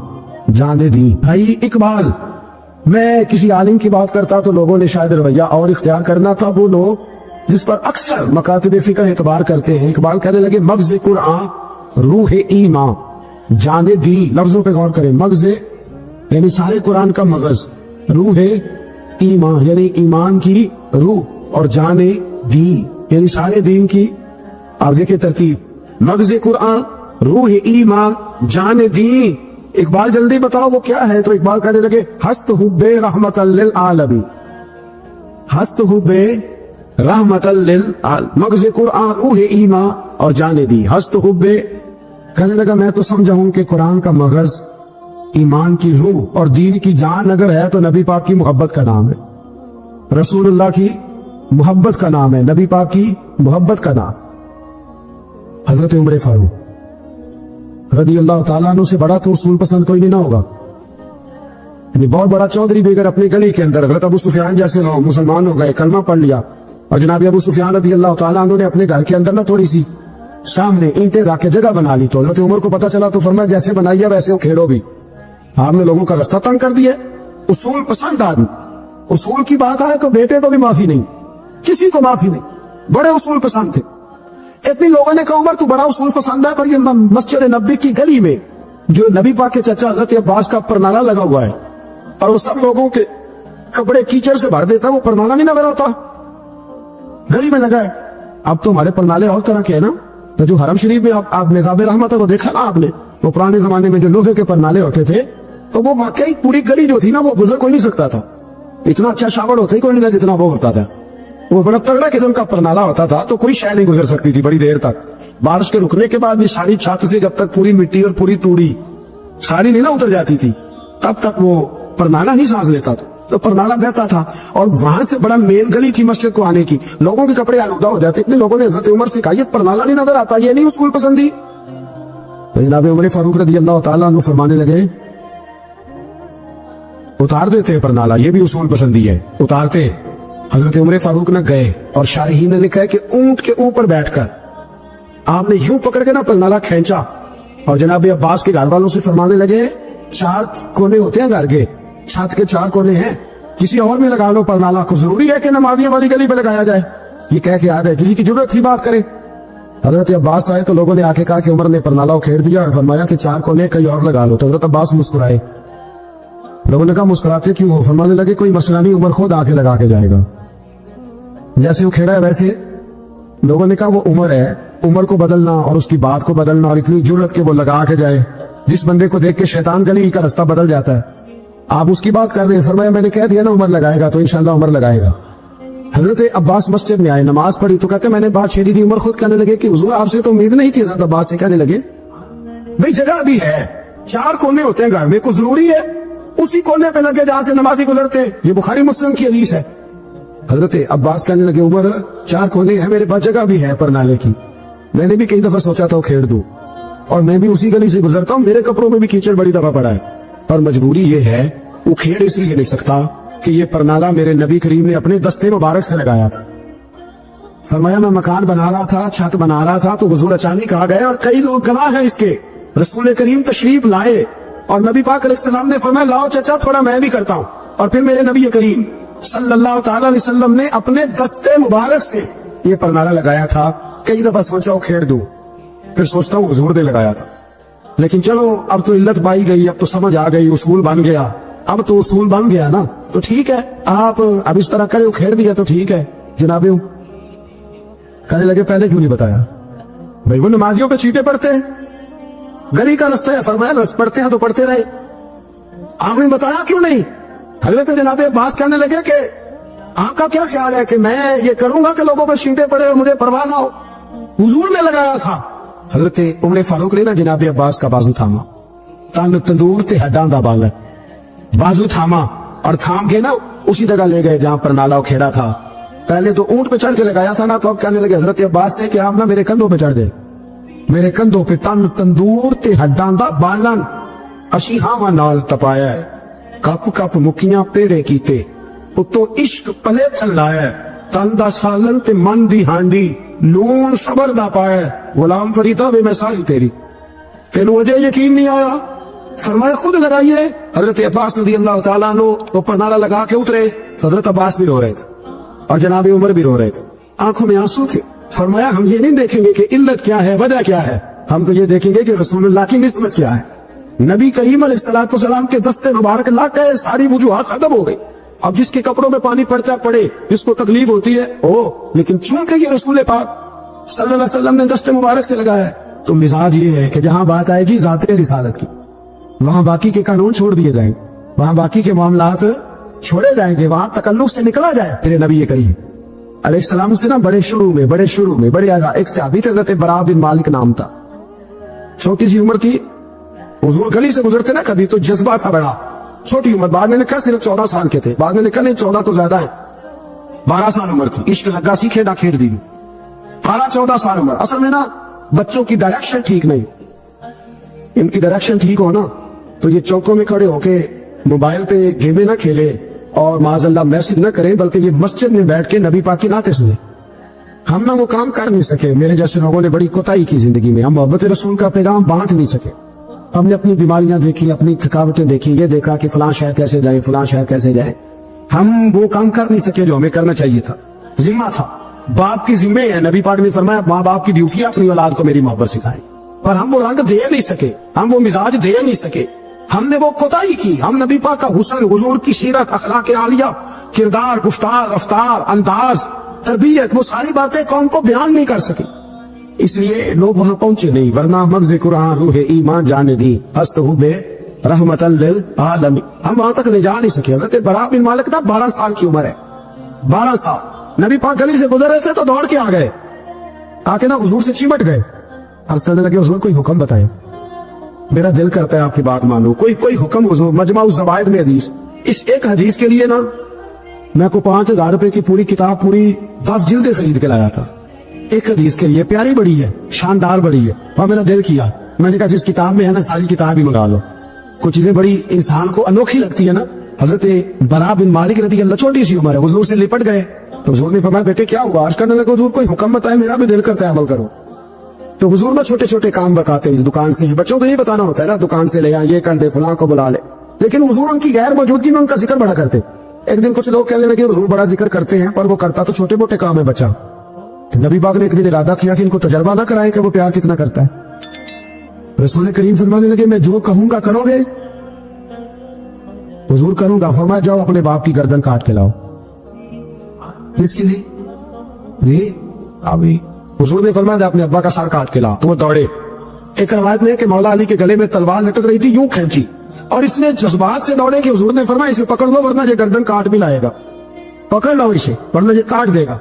جان دی. بھائی اقبال, میں کسی عالم کی بات کرتا تو لوگوں نے شاید رویہ اور اختیار کرنا تھا, وہ لوگ جس پر اکثر مکاتب فقہ اعتبار کرتے ہیں. اقبال کہنے لگے مغز قرآن روح ایمان جان دی. لفظوں پہ غور کریں, مغز یعنی سارے قرآن کا مغز, روح ایمان یعنی ایمان کی روح, اور جان دی یعنی سارے دین کی. آپ دیکھیں ترتیب, مغز قرآن روح ایمان جان دی. اقبال جلدی بتاؤ وہ کیا ہے؟ تو اقبال کہنے لگے ہست حب رحمت للعالمین, ہست حب رحمت للعالمین, مغز قرآن روح ایمان اور جان دی. ہست حب, کہنے لگا میں تو سمجھا ہوں کہ قرآن کا مغز ایمان کی روح اور دین کی جان اگر ہے تو نبی پاک کی محبت کا نام ہے, رسول اللہ کی محبت کا نام ہے, نبی پاک کی محبت کا نام. حضرت عمر فاروق رضی اللہ تعالیٰ عنہ سے بڑا تو اصول پسند کوئی نہیں نہ ہوگا. یعنی بہت بڑا چودھری بھی اگر اپنی گلی کے اندر حضرت ابو سفیان جیسے لوگ مسلمان ہو گئے, کلمہ پڑھ لیا, اور جناب ابو سفیان رضی اللہ تعالیٰ عنہ نے اپنے گھر کے اندر نہ تھوڑی سی سامنے اینٹیں رکھ کے جگہ بنا لی, تو حضرت عمر کو پتا چلا تو فرمایا جیسے بنائی ہے ویسے وہ کھیڑو بھی. آپ نے لوگوں کا رستہ تنگ کر دیا. اصول پسند آدمی, اصول کی بات آئے تو بیٹے کو بھی معافی نہیں, کسی کو معافی نہیں, بڑے اصول پسند تھے. اتنی لوگوں نے کہا عمر تو بڑا اصول پسند ہے, پر یہ مسجد نبی کی گلی میں جو نبی پاک کے چچا حضرت عباس کا پرنالہ لگا ہوا ہے اور وہ سب لوگوں کے کپڑے کیچڑ سے بھر دیتا, وہ پرنالہ نہیں نظر آتا, گلی میں لگا ہے. اب تو ہمارے پرنالے اور طرح کے ہیں نا, تو جو حرم شریف میں آپ نظام رحمت کو دیکھا نا آپ نے, وہ پرانے زمانے میں جو لوہے کے پرنالے ہوتے تھے تو وہ واقعی پوری گلی جو تھی نا وہ گزر کوئی نہیں سکتا تھا, اتنا اچھا شاور ہوتا ہی کوئی نہیں تھا جتنا وہ ہوتا تھا. وہ بڑا تگڑا قسم کا پرنالہ ہوتا تھا, تو کوئی شے نہیں گزر سکتی تھی بڑی دیر تک. بارش کے رکنے کے بعد بھی ساری چھت سے جب تک پوری مٹی اور پوری توڑی ساری نہیں نہ اتر جاتی تھی تب تک وہ پرنالہ ہی سانس لیتا تھا, تو پرنالہ بہتا تھا. اور وہاں سے بڑا مین گلی تھی مسجد کو آنے کی, لوگوں کے کپڑے آلودہ ہو جاتے. اتنے لوگوں نے حضرت عمر سے کہا یہ پرنالہ نہیں نظر آتا, یہ نہیں اصول پسندی. جناب عمر فاروق رضی اللہ تعالیٰ عنہ فرمانے لگے اتار دیتے پرنالہ, یہ بھی اصول پسندی ہے, اتارتے. حضرت عمر فاروق نہ گئے, اور شارحین نے لکھا ہے کہ اونٹ کے اوپر بیٹھ کر آپ نے یوں پکڑ کے نا پرنالہ کھینچا, اور جناب عباس کے گھر والوں سے فرمانے لگے 4 کونے ہوتے ہیں گھر کے, چھت کے 4 کونے ہیں, کسی اور میں لگا لو پرنالہ کو, ضروری ہے کہ نمازیوں والی گلی پہ لگایا جائے. یہ کہہ کے آ گئے, کسی کی ضرورت تھی بات کرے. حضرت عباس آئے تو لوگوں نے آ کے کہا کہ عمر نے پرنالہ کھیڑ دیا, اور فرمایا کہ 4 کونے کہیں اور لگا لو. تو حضرت عباس مسکرائے. لوگوں نے کہا مسکراتے کیوں ہو؟ فرمانے لگے کوئی مسئلہ نہیں, عمر خود آ کے لگا کے جائے گا. جیسے وہ کھیڑا ہے ویسے. لوگوں نے کہا وہ عمر ہے, عمر کو بدلنا اور اس کی بات کو بدلنا, اور اتنی جرت کہ وہ لگا کے جائے. جس بندے کو دیکھ کے شیطان گلی کا رستہ بدل جاتا ہے, آپ اس کی بات کر رہے ہیں. فرمایا میں نے کہہ دیا نا عمر لگائے گا, تو انشاءاللہ عمر لگائے گا. حضرت عباس مسجد میں آئے, نماز پڑھی تو کہتے میں نے بات چھیڑی تھی. عمر خود کہنے لگے کہ حضور آپ سے تو امید نہیں تھی. حضرت عباس سے کہنے لگے بھئی جگہ بھی ہے, 4 کونے ہوتے ہیں گھر میں, کو ضروری ہے اسی کونے پہ لگے جہاں سے نمازی گزرتے. یہ بخاری مسلم کی حدیث ہے. حضرت عباس کہنے لگے عمر 4 کونے ہیں, میرے پاس جگہ بھی ہے پرنالے کی, میں نے بھی کئی دفعہ سوچا تھا وہ کھیڑ دوں, اور میں بھی اسی گلی سے گزرتا ہوں, میرے کپڑوں میں بھی کیچڑ بڑی دفعہ پڑا ہے, پر مجبوری یہ ہے وہ کھیڑ اس لیے نہیں سکتا کہ یہ پرنالہ میرے نبی کریم نے اپنے دستے مبارک سے لگایا تھا. فرمایا میں مکان بنا رہا تھا, چھت بنا رہا تھا, تو حضور اچانک آ گئے, اور کئی لوگ گواہ ہیں اس کے. رسول کریم تشریف لائے اور نبی پاک علیہ السلام نے فرمایا لاؤ چچا تھوڑا میں بھی کرتا ہوں, اور پھر میرے نبی کریم صلی اللہ تعالی علیہ وسلم نے اپنے دستے مبارک سے یہ پرنالہ لگایا تھا. کئی دفعہ سوچا وہ کھیڑ دوں, پھر سوچتا ہوں حضور نے لگایا تھا. لیکن چلو اب تو علت پائی گئی, اب تو سمجھ آ گئی, اصول بن گیا. اب تو اصول بن گیا نا, تو ٹھیک ہے, آپ اب اس طرح کرے کھیڑ دیا تو ٹھیک ہے جناب. کہنے لگے پہلے کیوں نہیں بتایا؟ بھائی وہ نمازیوں پہ چیٹے پڑتے ہیں, گلی کا رستہ ہے, فرمایا رست پڑتے ہیں تو پڑھتے رہے, آپ نے بتایا کیوں نہیں؟ حضرت جناب عباس کہنے لگے کہ آپ کا کیا خیال ہے کہ میں یہ کروں گا کہ لوگوں پہ چھینٹے پڑے اور مجھے پرواہ نہ ہو؟ حضور نے لگایا تھا. حضرت عمر فاروق نے نا جناب عباس کا بازو تھاما, تن تندور تے ہڈاں دا بالن, بازو تھاما اور تھام کے نا اسی جگہ لے گئے جہاں پر نالا کھیڑا تھا. پہلے تو اونٹ پہ چڑھ کے لگایا تھا نا, تو اب کہنے لگے حضرت عباس سے کہ آپ نا میرے کندھوں پہ چڑھ گئے, میرے کندھوں پہ تن تندور تے ہڈاں دا بالن, اسی ہاواں نال تپایا ہے, کپ کپ مکیاں پیڑے کیتے, اتو عشق پلے چلایا, تن دا سالن تے من دی ہانڈی, لون صبر دا پایا, غلام فریدہ وے میں ساری تیری, تینوں وجہ یقین نہیں آیا؟ فرمایا خود لگائیے. حضرت عباس رضی اللہ تعالیٰ عنہ اوپر نالا لگا کے اترے, حضرت عباس بھی رو رہے تھے اور جناب عمر بھی رو رہے تھے, آنکھوں میں آنسو تھے. فرمایا ہم یہ نہیں دیکھیں گے کہ علت کیا ہے, وجہ کیا ہے, ہم تو یہ دیکھیں گے کہ رسول اللہ کی نسبت کیا ہے. نبی کریم علیہ السلام کے دستے مبارک لگ گئے, ساری وجوہات ختم ہو گئی. اب جس کے کپڑوں میں پانی پڑتا پڑے, جس کو تکلیف ہوتی ہے لیکن چونکہ یہ رسول پاک صلی اللہ علیہ وسلم نے دستے مبارک سے لگایا ہے, تو مزاج یہ ہے کہ جہاں بات آئے گی ذات رسالت کی, وہاں باقی کے قانون چھوڑ دیے جائیں, وہاں باقی کے معاملات چھوڑے جائیں گے, وہاں تکلف سے نکلا جائے. پھر نبی کریم علیہ السلام سے نا بڑے شروع میں بڑے آگا ایک صحابی تھے, حضرت برا بن مالک نام تھا, چھوٹی سی عمر تھی. حضور گلی سے گزرتے نا کبھی تو جذبہ تھا بڑا, چھوٹی عمر, بعد میں لکھا صرف 14 سال کے تھے, بعد میں لکھا نہیں 14 تو زیادہ ہے, 12 سال عمر تھی. عشق لگا سی کھیڑا کھیڑ دی, 12-14 سال عمر. اصل میں نا بچوں کی ڈائریکشن ٹھیک نہیں, ان کی ڈائریکشن ٹھیک ہو نا تو یہ چوکوں میں کھڑے ہو کے موبائل پہ گیمیں نہ کھیلے اور معاذ اللہ میسج نہ کریں, بلکہ یہ مسجد میں بیٹھ کے نبی پاک کی نعتیں سنیں. ہم نہ وہ کام کر نہیں سکے, میرے جیسے لوگوں نے بڑی کوتاہی کی زندگی میں, ہم محبت رسول کا پیغام بانٹ نہیں سکے. ہم نے اپنی بیماریاں دیکھی, اپنی تھکاوٹیں دیکھی, یہ دیکھا کہ فلاں شہر کیسے جائیں, فلاں شہر کیسے جائیں. ہم وہ کام کر نہیں سکے جو ہمیں کرنا چاہیے تھا. ذمہ تھا, باپ کی ذمہ ہے. نبی پاک نے فرمایا ماں باپ کی ڈیوٹی اپنی اولاد کو میری محبت سکھائیں, پر ہم وہ رنگ دے نہیں سکے, ہم وہ مزاج دے نہیں سکے, ہم نے وہ کوتاہی کی. ہم نبی پاک کا حسن, حضور کی سیرت, اخلاق عالیہ, کردار, گفتار, رفتار, انداز, تربیت, وہ ساری باتیں قوم کو بیان نہیں کر سکے. اس لیے لوگ وہاں پہنچے نہیں, ورنہ مغز قرآن روح ایمان جانے دی, ہست ہو بے رحمت للعالمین, ہم وہاں تک لے جا نہیں سکے. حضرت برا بن مالک نا 12 سال کی عمر ہے, 12 سال. نبی پاک گلی سے گزر رہے تھے تو دوڑ کے آ گئے, آ کے نا حضور سے چمٹ گئے, عرض کرنے لگے حضور کوئی حکم بتائیں, میرا دل کرتا ہے آپ کی بات مانو, کوئی حکم حضور. مجمع الزوائد میں حدیث, اس ایک حدیث کے لیے نا میں کو 5,000 روپے کی پوری کتاب, پوری 10 جلدیں خرید کے لایا تھا. ایک حدیث کے لیے, پیاری بڑی ہے, شاندار بڑی ہے, اور میرا دل کیا, میں نے کہا جس کتاب میں ہے نا ساری کتاب ہی منگا لو. کچھ چیزیں بڑی انسان کو انوکھی لگتی ہے نا. حضرت برا بن مالک رضی اللہ, چھوٹی سی عمر ہے, حضور سے لپٹ گئے. تو حضور نے فرمایا بیٹے کیا ہوا؟ عرض کرنے لگے حضور کوئی حکم بتائے, میرا بھی دل کرتا ہے عمل کرو. تو حضور میں چھوٹے چھوٹے کام بتاتے ہیں, دکان سے, بچوں کو یہ بتانا ہوتا ہے نا, دکان سے لے آ, یہ کر دے, فلاں کو بلا لے. لیکن حضور ان کی غیر موجودگی میں ان کا ذکر بڑا کرتے. ایک دن کچھ لوگ کہنے لگے حضور بڑا ذکر کرتے ہیں, پر وہ کرتا تو چھوٹے موٹے کام ہے بچہ. نبی پاک نے ایک دن ارادہ کیا کہ ان کو تجربہ نہ کرائے کہ وہ پیار کتنا کرتا ہے. رسول کریم فرمانے لگے میں جو کہوں گا کرو گے؟ حضور کروں گا. فرمایا جاؤ اپنے باپ کی گردن کاٹ کے لاؤ. کس کے لیے؟ جی ابھی. حضور نے فرمایا اپنے ابا کا سر کاٹ کے لا. تو وہ دوڑے. ایک روایت میں کہ مولا علی کے گلے میں تلوار لٹک رہی تھی, یوں کھینچی, اور اس نے جذبات سے دوڑے کہ حضور نے فرمایا اسے پکڑ لو ورنہ یہ گردن کاٹ بھی لائے گا, پکڑ لو اسے ورنہ یہ کاٹ دے گا.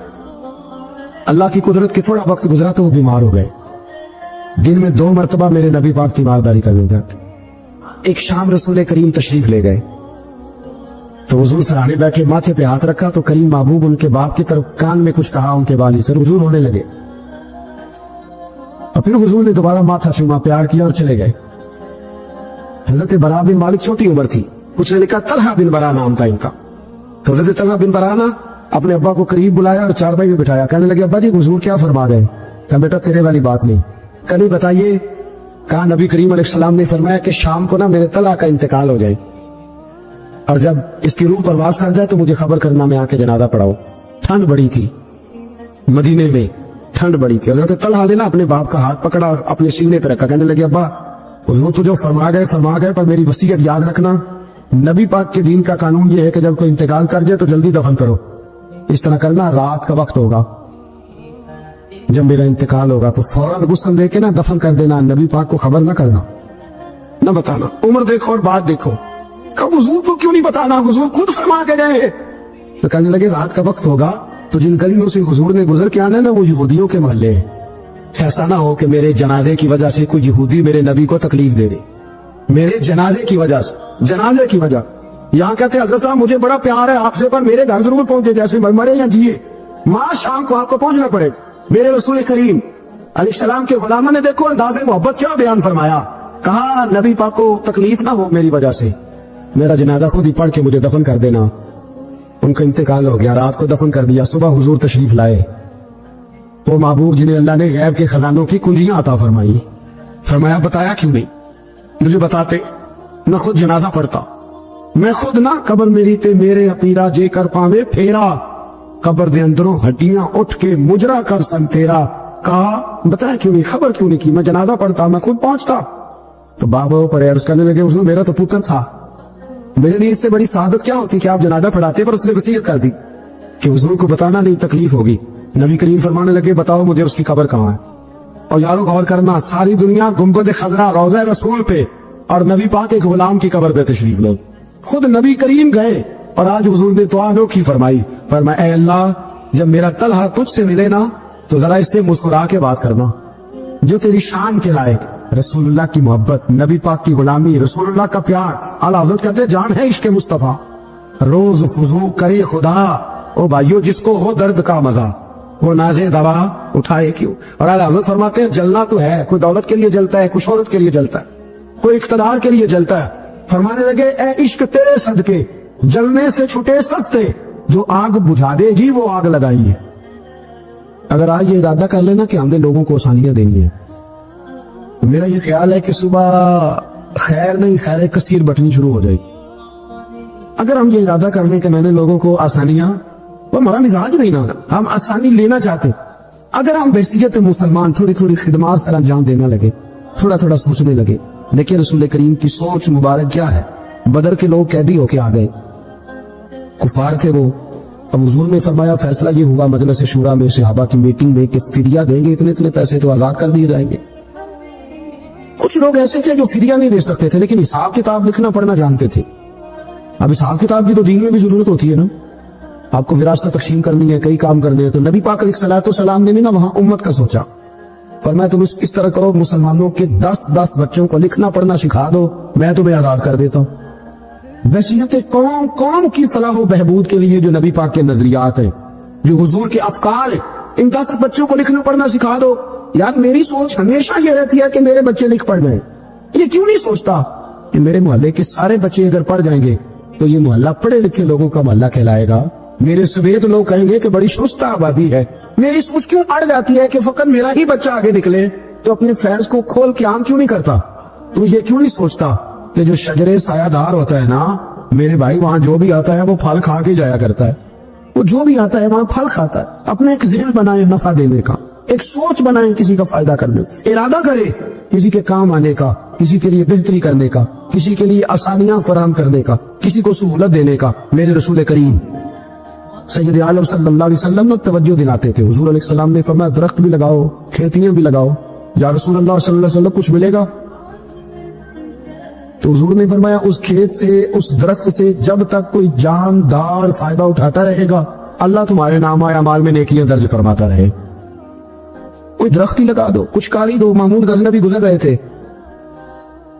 اللہ کی قدرت کے تھوڑا وقت گزرا تو وہ بیمار ہو گئے. دن میں 2 مرتبہ میرے نبی پاک تیمارداری کر دیتے تھے. ایک شام رسول کریم تشریف لے گئے تو حضور سرانے بیٹھے, ماتھے پہ ہاتھ رکھا تو کریم محبوب ان کے باپ کی طرف کان میں کچھ کہا, ان کے والی سے حضور ہونے لگے. اور پھر حضور نے دوبارہ ماتھا چوما, پیار کیا اور چلے گئے. حضرت برا بن مالک چھوٹی عمر تھی, کچھ نے لکھا طلحہ بن برا نام تھا ان کا. تو حضرت طلحہ بن برا نا اپنے ابا کو قریب بلایا اور چارپائی میں بٹھایا. کہنے لگے ابا جی حضور کیا فرما گئے؟ کہا بیٹا تیرے والی بات نہیں, کل بتائیے. کہا نبی کریم علیہ السلام نے فرمایا کہ شام کو نا میرے طلحہ کا انتقال ہو جائے, اور جب اس کی روح پرواز کر جائے تو مجھے خبر کرنا, میں آ کے جنازہ پڑھاؤ. ٹھنڈ بڑی تھی, مدینے میں ٹھنڈ بڑی تھی. حضرت طلحہ نے نا اپنے باپ کا ہاتھ پکڑا اور اپنے سینے پہ رکھا. کہنے لگے ابا حضور تو جو فرما گئے, پر میری وصیت یاد رکھنا, نبی پاک کے دین کا قانون یہ ہے کہ جب کوئی انتقال کر جائے تو جلدی دفن کرو. اس طرح کرنا, رات کا وقت ہوگا, جب میرا انتقال ہوگا تو فوراً غسل دے کے نا دفن کر دینا, نبی پاک کو خبر نہ کرنا, نہ بتانا. عمر دیکھو اور بات دیکھو. کہا حضور کو کیوں نہیں بتانا؟ حضور خود فرما کے گئے تو کہنے لگے رات کا وقت ہوگا تو جن گلیوں سے حضور نے گزر کے آنا نا وہ یہودیوں کے محلے ہیں، ایسا نہ ہو کہ میرے جنازے کی وجہ سے کوئی یہودی میرے نبی کو تکلیف دے دے، میرے جنازے کی وجہ سے، جنازے کی وجہ یہاں کہتے ہیں حضرت صاحب مجھے بڑا پیار ہے آپ سے، پر میرے گھر ضرور پہنچے، جیسے مرے یا جیے، ماں شام کو آپ کو پہنچنا پڑے۔ میرے رسول کریم علیہ السلام کے غلاموں نے دیکھو انداز محبت کیا بیان فرمایا، کہا نبی پاک کو تکلیف نہ ہو میری وجہ سے، میرا جنازہ خود ہی پڑھ کے مجھے دفن کر دینا۔ ان کا انتقال ہو گیا، رات کو دفن کر دیا، صبح حضور تشریف لائے، وہ معبود جنہیں اللہ نے غیب کے خزانوں کی کنجیاں عطا فرمائی، فرمایا بتایا کیوں نہیں، مجھے بتاتے، میں خود جنازہ پڑھتا، میں خود نہ قبر میری تے میرے اپیرا جے کر پاوے پھیرا، قبر دے اندروں ہڈیاں اٹھ کے مجرا کر سن تیرا، کہا بتایا کیوں نہیں، خبر کیوں نہیں کی، میں جنازہ پڑھتا، میں خود پہنچتا۔ تو بابا پر عرض کرنے لگے حضور میرا تو پتر تھا، میرے لیے اس سے بڑی سعادت کیا ہوتی کہ آپ جنازہ پڑھاتے، پر اس نے وصیت کر دی کہ حضور کو بتانا نہیں تکلیف ہوگی۔ نبی کریم فرمانے لگے بتاؤ مجھے اس کی قبر کہاں ہے۔ اور یارو غور کرنا، ساری دنیا گنبد خضرا روضہ رسول پہ اور نبی پاک ایک غلام کی قبر پہ تشریف لو، خود نبی کریم گئے اور آج حضور نے دعا انوکھی فرمائی، فرمایا اے اللہ جب میرا طلحہ تجھ سے ملے نا تو ذرا اس سے مسکرا کے بات کرنا، جو تیری شان کے لائق، رسول اللہ کی محبت، نبی پاک کی غلامی، رسول اللہ کا پیار۔ اعلیٰ حضرت کہتے ہیں جان ہے عشق مصطفیٰ، روز فضو کرے خدا، او بھائیو جس کو ہو درد کا مزہ وہ نازے دوا اٹھائے کیوں۔ اور اعلیٰ حضرت فرماتے ہیں جلنا تو ہے، کوئی دولت کے لیے جلتا ہے، کوئی شہرت کے لیے جلتا ہے، کوئی اقتدار کے لیے جلتا ہے۔ فرمانے لگے اے عشق تیرے صدقے جلنے سے چھٹے سستے، جو آگ بجھا دے گی وہ آگ لگائی ہے۔ اگر آج یہ ارادہ کر لینا کہ ہم نے لوگوں کو آسانیاں دینی ہیں، تو میرا یہ خیال ہے کہ صبح خیر نہیں خیر کثیر بٹنی شروع ہو جائے گی۔ اگر ہم یہ ارادہ کر لیں کہ میں نے لوگوں کو آسانیاں، وہ ہمارا مزاج نہیں نا، ہم آسانی لینا چاہتے، اگر ہم بحیثیت مسلمان تھوڑی تھوڑی خدمات سر انجام دینے لگے، تھوڑا تھوڑا سوچنے لگے، دیکھیں رسول کریم کی سوچ مبارک کیا ہے۔ بدر کے لوگ قیدی ہو کے آ گئے، کفار تھے وہ، اب حضور نے فرمایا فیصلہ یہ ہوا مجلس شورا میں صحابہ کی میٹنگ میں کہ فدیہ دیں گے اتنے اتنے پیسے تو آزاد کر دیے جائیں گے۔ کچھ لوگ ایسے تھے جو فدیہ نہیں دے سکتے تھے لیکن حساب کتاب لکھنا پڑھنا جانتے تھے۔ اب حساب کتاب کی تو دین میں بھی ضرورت ہوتی ہے نا، آپ کو وراثت تقسیم کرنی ہے، کئی کام کرنے ہیں، تو نبی پاک علیہ الصلوۃ والسلام نے بھی نا وہاں امت کا سوچا، فرمایا تم اس طرح کرو مسلمانوں کے 10 بچوں کو لکھنا پڑھنا سکھا دو، میں تمہیں آزاد کر دیتا ہوں۔ بحیثیت قوم کی فلاح و بہبود کے لیے جو نبی پاک کے نظریات ہیں، جو حضور کے افکار ہیں، ان 10 بچوں کو لکھنا پڑھنا سکھا دو۔ یار میری سوچ ہمیشہ یہ رہتی ہے کہ میرے بچے لکھ پڑھ جائیں، یہ کیوں نہیں سوچتا کہ میرے محلے کے سارے بچے اگر پڑھ جائیں گے تو یہ محلہ پڑھے لکھے لوگوں کا محلہ کہلائے گا، میرے سویت لوگ کہیں گے کہ بڑی شستہ آبادی ہے۔ میری سوچ کیوں اڑ جاتی ہے کہ فقط میرا ہی بچہ آگے نکلے، تو اپنے فیض کو کھول کے عام کیوں نہیں کرتا؟ تو یہ کیوں نہیں سوچتا کہ جو شجرے سایہ دار ہوتا ہے نا میرے بھائی، وہاں جو بھی آتا ہے وہ پھل کھا کے جایا کرتا ہے، وہ جو بھی آتا ہے وہاں پھل کھاتا ہے۔ اپنے ایک ذہن بنائیں نفع دینے کا، ایک سوچ بنائیں کسی کا فائدہ کرنے، ارادہ کرے کسی کے کام آنے کا، کسی کے لیے بہتری کرنے کا، کسی کے لیے آسانیاں فراہم کرنے کا، کسی کو سہولت دینے کا۔ میرے رسول کریم سید عالم صلی اللہ علیہ وسلم توجہ دلاتے تھے، حضور علیہ السلام نے فرمایا درخت بھی لگاؤ، کھیتیاں بھی لگاؤ، یا رسول اللہ صلی اللہ علیہ وسلم کچھ ملے گا؟ تو حضور نے فرمایا اس کھیت سے، اس درخت سے جب تک کوئی جاندار فائدہ اٹھاتا رہے گا اللہ تمہارے نام اعمال میں نیکیاں درج فرماتا رہے۔ کوئی درخت ہی لگا دو، کچھ کاری دو۔ محمود غزنوی گزر رہے تھے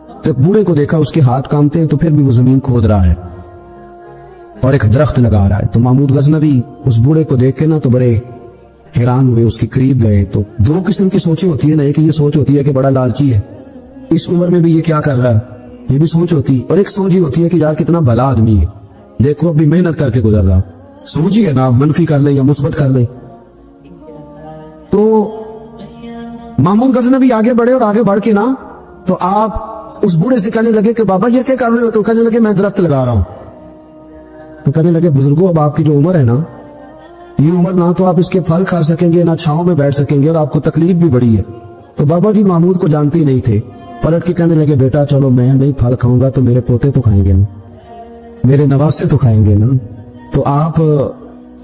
تو ایک بوڑھے کو دیکھا، اس کے ہاتھ کامتے ہیں تو پھر بھی وہ زمین کھود رہا ہے اور ایک درخت لگا رہا ہے۔ تو محمود غزنوی اس بوڑھے کو دیکھ کے نا تو بڑے حیران ہوئے، اس کے قریب گئے۔ تو دو قسم کی سوچیں ہوتی ہے نا، ایک یہ سوچ ہوتی ہے کہ بڑا لالچی ہے، اس عمر میں بھی یہ کیا کر رہا ہے، یہ بھی سوچ ہوتی ہے، اور ایک سوچ ہی ہوتی ہے کہ یار کتنا بھلا آدمی ہے، دیکھو ابھی محنت کر کے گزر رہا۔ سوچ ہی ہے نا، منفی کر لے یا مثبت کر لے۔ تو محمود غزنوی آگے بڑھے اور آگے بڑھ کے نا تو آپ اس بوڑھے سے کہنے لگے کہ بابا یہ کیا کر رہے ہو؟ تو کہنے لگے میں درخت لگا رہا ہوں۔ تو کہنے لگے بزرگوں اب آپ کی جو عمر ہے نا، یہ عمر نہ تو آپ اس کے پھل کھا سکیں گے، نہ چھاؤں میں بیٹھ سکیں گے، اور آپ کو تکلیف بھی بڑی ہے۔ تو بابا جی محمود کو جانتے ہی نہیں تھے، پلٹ کے کہنے لگے بیٹا چلو میں نہیں پھل کھاؤں گا تو میرے پوتے تو کھائیں گے نا، میرے نواسے تو کھائیں گے نا، تو آپ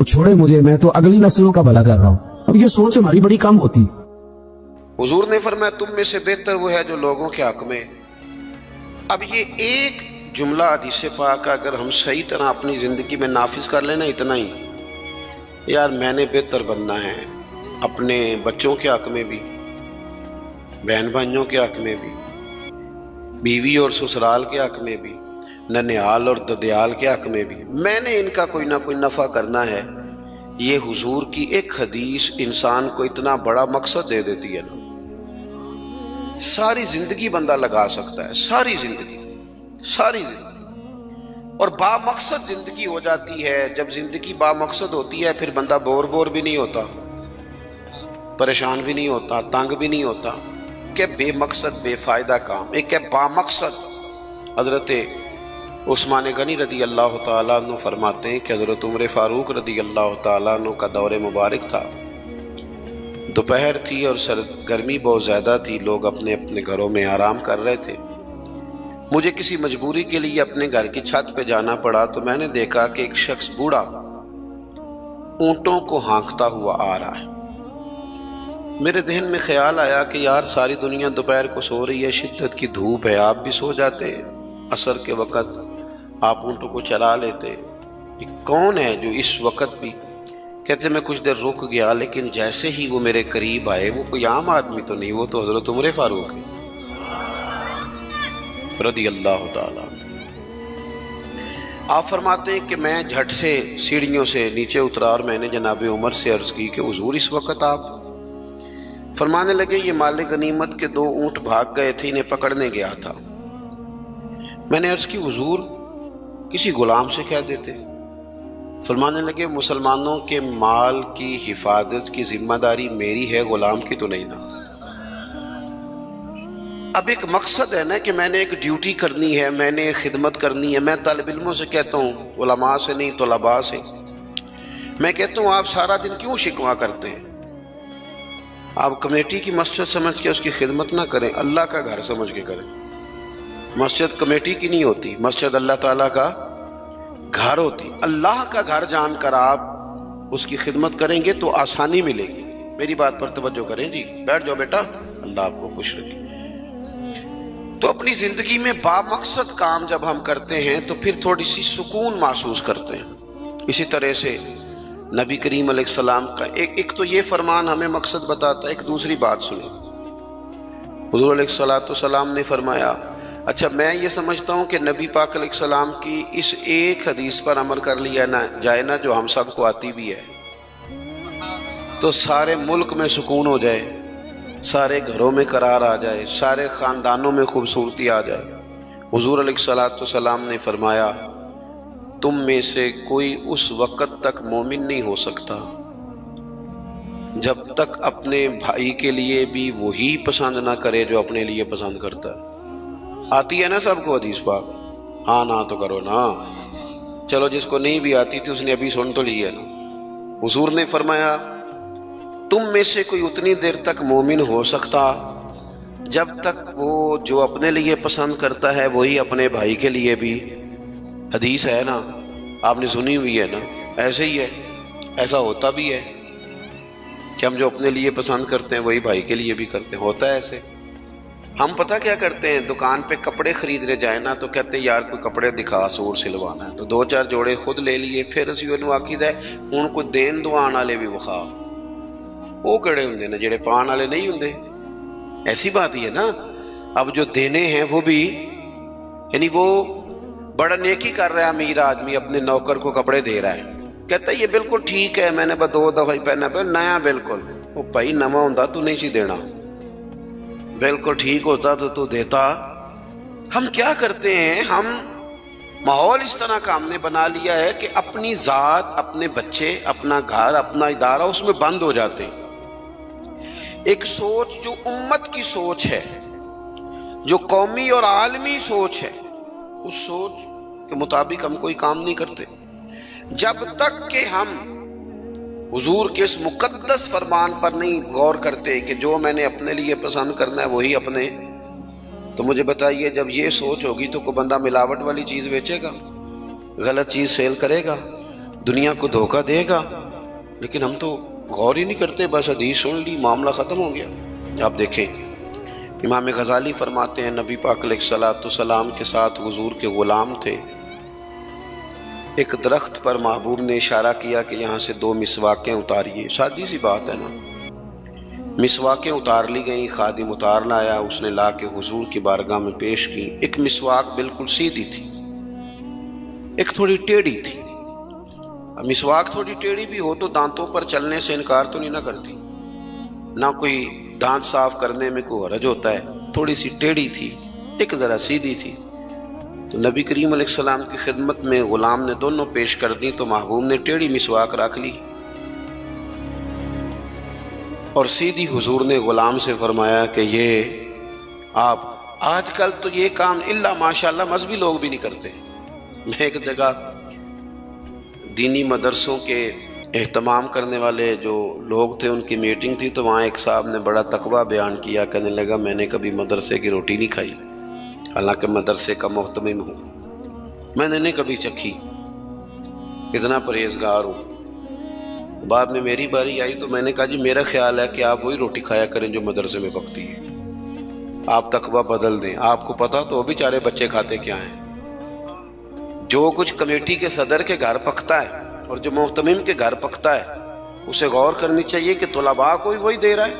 چھوڑے مجھے، میں تو اگلی نسلوں کا بھلا کر رہا ہوں۔ اب یہ سوچ ہماری بڑی کم ہوتی۔ حضور نے فرمایا تم میں سے بہتر وہ ہے جو لوگوں کے حق میں۔ اب یہ ایک جملہ حدیث پاک کا اگر ہم صحیح طرح اپنی زندگی میں نافذ کر لینا اتنا ہی، یار میں نے بہتر بننا ہے، اپنے بچوں کے حق میں بھی، بہن بھائیوں کے حق میں بھی، بیوی اور سسرال کے حق میں بھی، ننیال اور ددیال کے حق میں بھی، میں نے ان کا کوئی نہ کوئی نفع کرنا ہے۔ یہ حضور کی ایک حدیث انسان کو اتنا بڑا مقصد دے دیتی ہے نا، ساری زندگی بندہ لگا سکتا ہے، ساری زندگی اور با مقصد زندگی ہو جاتی ہے۔ جب زندگی با مقصد ہوتی ہے پھر بندہ بور بھی نہیں ہوتا، پریشان بھی نہیں ہوتا، تنگ بھی نہیں ہوتا کہ بے مقصد بے فائدہ کام۔ ایک ہے با مقصد۔ حضرت عثمان غنی رضی اللہ تعالیٰ عنہ فرماتے ہیں کہ حضرت عمر فاروق رضی اللہ تعالیٰ عنہ کا دور مبارک تھا، دوپہر تھی اور گرمی بہت زیادہ تھی، لوگ اپنے اپنے گھروں میں آرام کر رہے تھے۔ مجھے کسی مجبوری کے لیے اپنے گھر کی چھت پہ جانا پڑا تو میں نے دیکھا کہ ایک شخص بوڑھا اونٹوں کو ہانکتا ہوا آ رہا ہے۔ میرے ذہن میں خیال آیا کہ یار ساری دنیا دوپہر کو سو رہی ہے، شدت کی دھوپ ہے، آپ بھی سو جاتے، عصر کے وقت آپ اونٹوں کو چلا لیتے، یہ کون ہے جو اس وقت بھی؟ کہتے میں کچھ دیر رک گیا، لیکن جیسے ہی وہ میرے قریب آئے، وہ کوئی عام آدمی تو نہیں، وہ تو حضرت عمر فاروق ہے رضی اللہ تعالیٰ۔ آپ فرماتے ہیں کہ میں جھٹ سے سیڑھیوں سے نیچے اترا اور میں نے جناب عمر سے عرض کی کہ حضور اس وقت آپ؟ فرمانے لگے یہ مال غنیمت کے 2 اونٹ بھاگ گئے تھے، انہیں پکڑنے گیا تھا۔ میں نے عرض کی حضور کسی غلام سے کہہ دیتے۔ فرمانے لگے مسلمانوں کے مال کی حفاظت کی ذمہ داری میری ہے، غلام کی تو نہیں نا۔ اب ایک مقصد ہے نا کہ میں نے ایک ڈیوٹی کرنی ہے، میں نے ایک خدمت کرنی ہے۔ میں طالب علموں سے کہتا ہوں، علماء سے نہیں، طلباء سے میں کہتا ہوں آپ سارا دن کیوں شکوا کرتے ہیں؟ آپ کمیٹی کی مسجد سمجھ کے اس کی خدمت نہ کریں، اللہ کا گھر سمجھ کے کریں۔ مسجد کمیٹی کی نہیں ہوتی، مسجد اللہ تعالیٰ کا گھر ہوتی۔ اللہ کا گھر جان کر آپ اس کی خدمت کریں گے تو آسانی ملے گی۔ میری بات پر توجہ کریں جی، بیٹھ جاؤ بیٹا، اللہ آپ کو خوش رکھے۔ تو اپنی زندگی میں با مقصد کام جب ہم کرتے ہیں تو پھر تھوڑی سی سکون محسوس کرتے ہیں۔ اسی طرح سے نبی کریم علیہ السلام کا ایک تو یہ فرمان ہمیں مقصد بتاتا ہے۔ ایک دوسری بات سنیں، حضور علیہ السلام نے فرمایا، اچھا میں یہ سمجھتا ہوں کہ نبی پاک علیہ السلام کی اس ایک حدیث پر عمل کر لیا نہ جائے نا، جو ہم سب کو آتی بھی ہے، تو سارے ملک میں سکون ہو جائے، سارے گھروں میں قرار آ جائے، سارے خاندانوں میں خوبصورتی آ جائے۔ حضور علیہ السلام نے فرمایا تم میں سے کوئی اس وقت تک مومن نہیں ہو سکتا جب تک اپنے بھائی کے لیے بھی وہی پسند نہ کرے جو اپنے لیے پسند کرتا ہے۔ آتی ہے نا سب کو حدیث پاک؟ ہاں نہ تو کرو نا، چلو جس کو نہیں بھی آتی تھی اس نے ابھی سن تو لی ہے نا۔ حضور نے فرمایا تم میں سے کوئی اتنی دیر تک مومن ہو سکتا جب تک وہ جو اپنے لیے پسند کرتا ہے وہی اپنے بھائی کے لیے بھی۔ حدیث ہے نا، آپ نے سنی ہوئی ہے نا، ایسے ہی ہے، ایسا ہوتا بھی ہے کہ ہم جو اپنے لیے پسند کرتے ہیں وہی بھائی کے لیے بھی کرتے ہیں، ہوتا ہے ایسے۔ ہم پتہ کیا کرتے ہیں، دکان پہ کپڑے خریدنے جائیں نا تو کہتے ہیں یار کوئی کپڑے دکھا، سور سلوانا ہے، تو 2-4 جوڑے خود لے لیے، پھر اسی انہوں آکید ہے ہوں کوئی دین دوان والے بھی وخا، وہ کڑے ہوں نا جڑے پان والے نہیں ہوں۔ ایسی بات ہی ہے نا، اب جو دینے ہیں وہ بھی، یعنی وہ بڑا نیکی کر رہا ہے امیر آدمی، اپنے نوکر کو کپڑے دے رہا ہے، کہتا ہے یہ بالکل ٹھیک ہے، میں نے بس 2 دفعہ ہی پہنا پہ نیا، بالکل وہ بھائی نواں ہوتا تو نہیں سی دینا، بالکل ٹھیک ہوتا تو دیتا۔ ہم کیا کرتے ہیں، ہم ماحول اس طرح کا ہم نے بنا لیا ہے کہ اپنی ذات، اپنے بچے، اپنا گھر، اپنا ادارہ اس میں بند ہو جاتے ہیں۔ ایک سوچ جو امت کی سوچ ہے، جو قومی اور عالمی سوچ ہے، اس سوچ کے مطابق ہم کوئی کام نہیں کرتے جب تک کہ ہم حضور کے اس مقدس فرمان پر نہیں غور کرتے کہ جو میں نے اپنے لیے پسند کرنا ہے وہی اپنے۔ تو مجھے بتائیے جب یہ سوچ ہوگی تو کوئی بندہ ملاوٹ والی چیز بیچے گا، غلط چیز سیل کرے گا، دنیا کو دھوکہ دے گا؟ لیکن ہم تو غور ہی نہیں کرتے، بس حدیث سن لی، معاملہ ختم ہو گیا۔ آپ دیکھیں امام غزالی فرماتے ہیں نبی پاک علیہ الصلوۃ والسلام کے ساتھ حضور کے غلام تھے، ایک درخت پر محبوب نے اشارہ کیا کہ یہاں سے 2 مسواکیں اتاریے، سادی سی بات ہے نا، مسواکیں اتار لی گئیں، خادم اتار لایا، اس نے لا کے حضور کی بارگاہ میں پیش کی۔ ایک مسواک بالکل سیدھی تھی، ایک تھوڑی ٹیڑھی تھی۔ مسواک تھوڑی ٹیڑھی بھی ہو تو دانتوں پر چلنے سے انکار تو نہیں نہ کرتی، نہ کوئی دانت صاف کرنے میں کوئی حرج ہوتا ہے، تھوڑی سی ٹیڑھی تھی، ایک ذرا سیدھی تھی۔ تو نبی کریم علیہ السلام کی خدمت میں غلام نے دونوں پیش کر دی تو محبوب نے ٹیڑھی مسواک رکھ لی اور سیدھی حضور نے غلام سے فرمایا کہ یہ آپ آج کل تو یہ کام الا ماشاءاللہ مذہبی لوگ بھی نہیں کرتے۔ میں ایک جگہ دینی مدرسوں کے اہتمام کرنے والے جو لوگ تھے ان کی میٹنگ تھی، تو وہاں ایک صاحب نے بڑا تقویٰ بیان کیا، کہنے لگا میں نے کبھی مدرسے کی روٹی نہیں کھائی، حالانکہ مدرسے کا محتمم ہوں، میں نے نہیں کبھی چکھی، اتنا پرہیزگار ہوں۔ بعد میں میری باری آئی تو میں نے کہا جی میرا خیال ہے کہ آپ وہی روٹی کھایا کریں جو مدرسے میں پکتی ہے، آپ تقویٰ بدل دیں۔ آپ کو پتا تو وہ بیچارے بچے کھاتے کیا ہیں، جو کچھ کمیٹی کے صدر کے گھر پکتا ہے اور جو محتمم کے گھر پکتا ہے اسے غور کرنی چاہیے کہ طلباء کو وہی دے رہا ہے،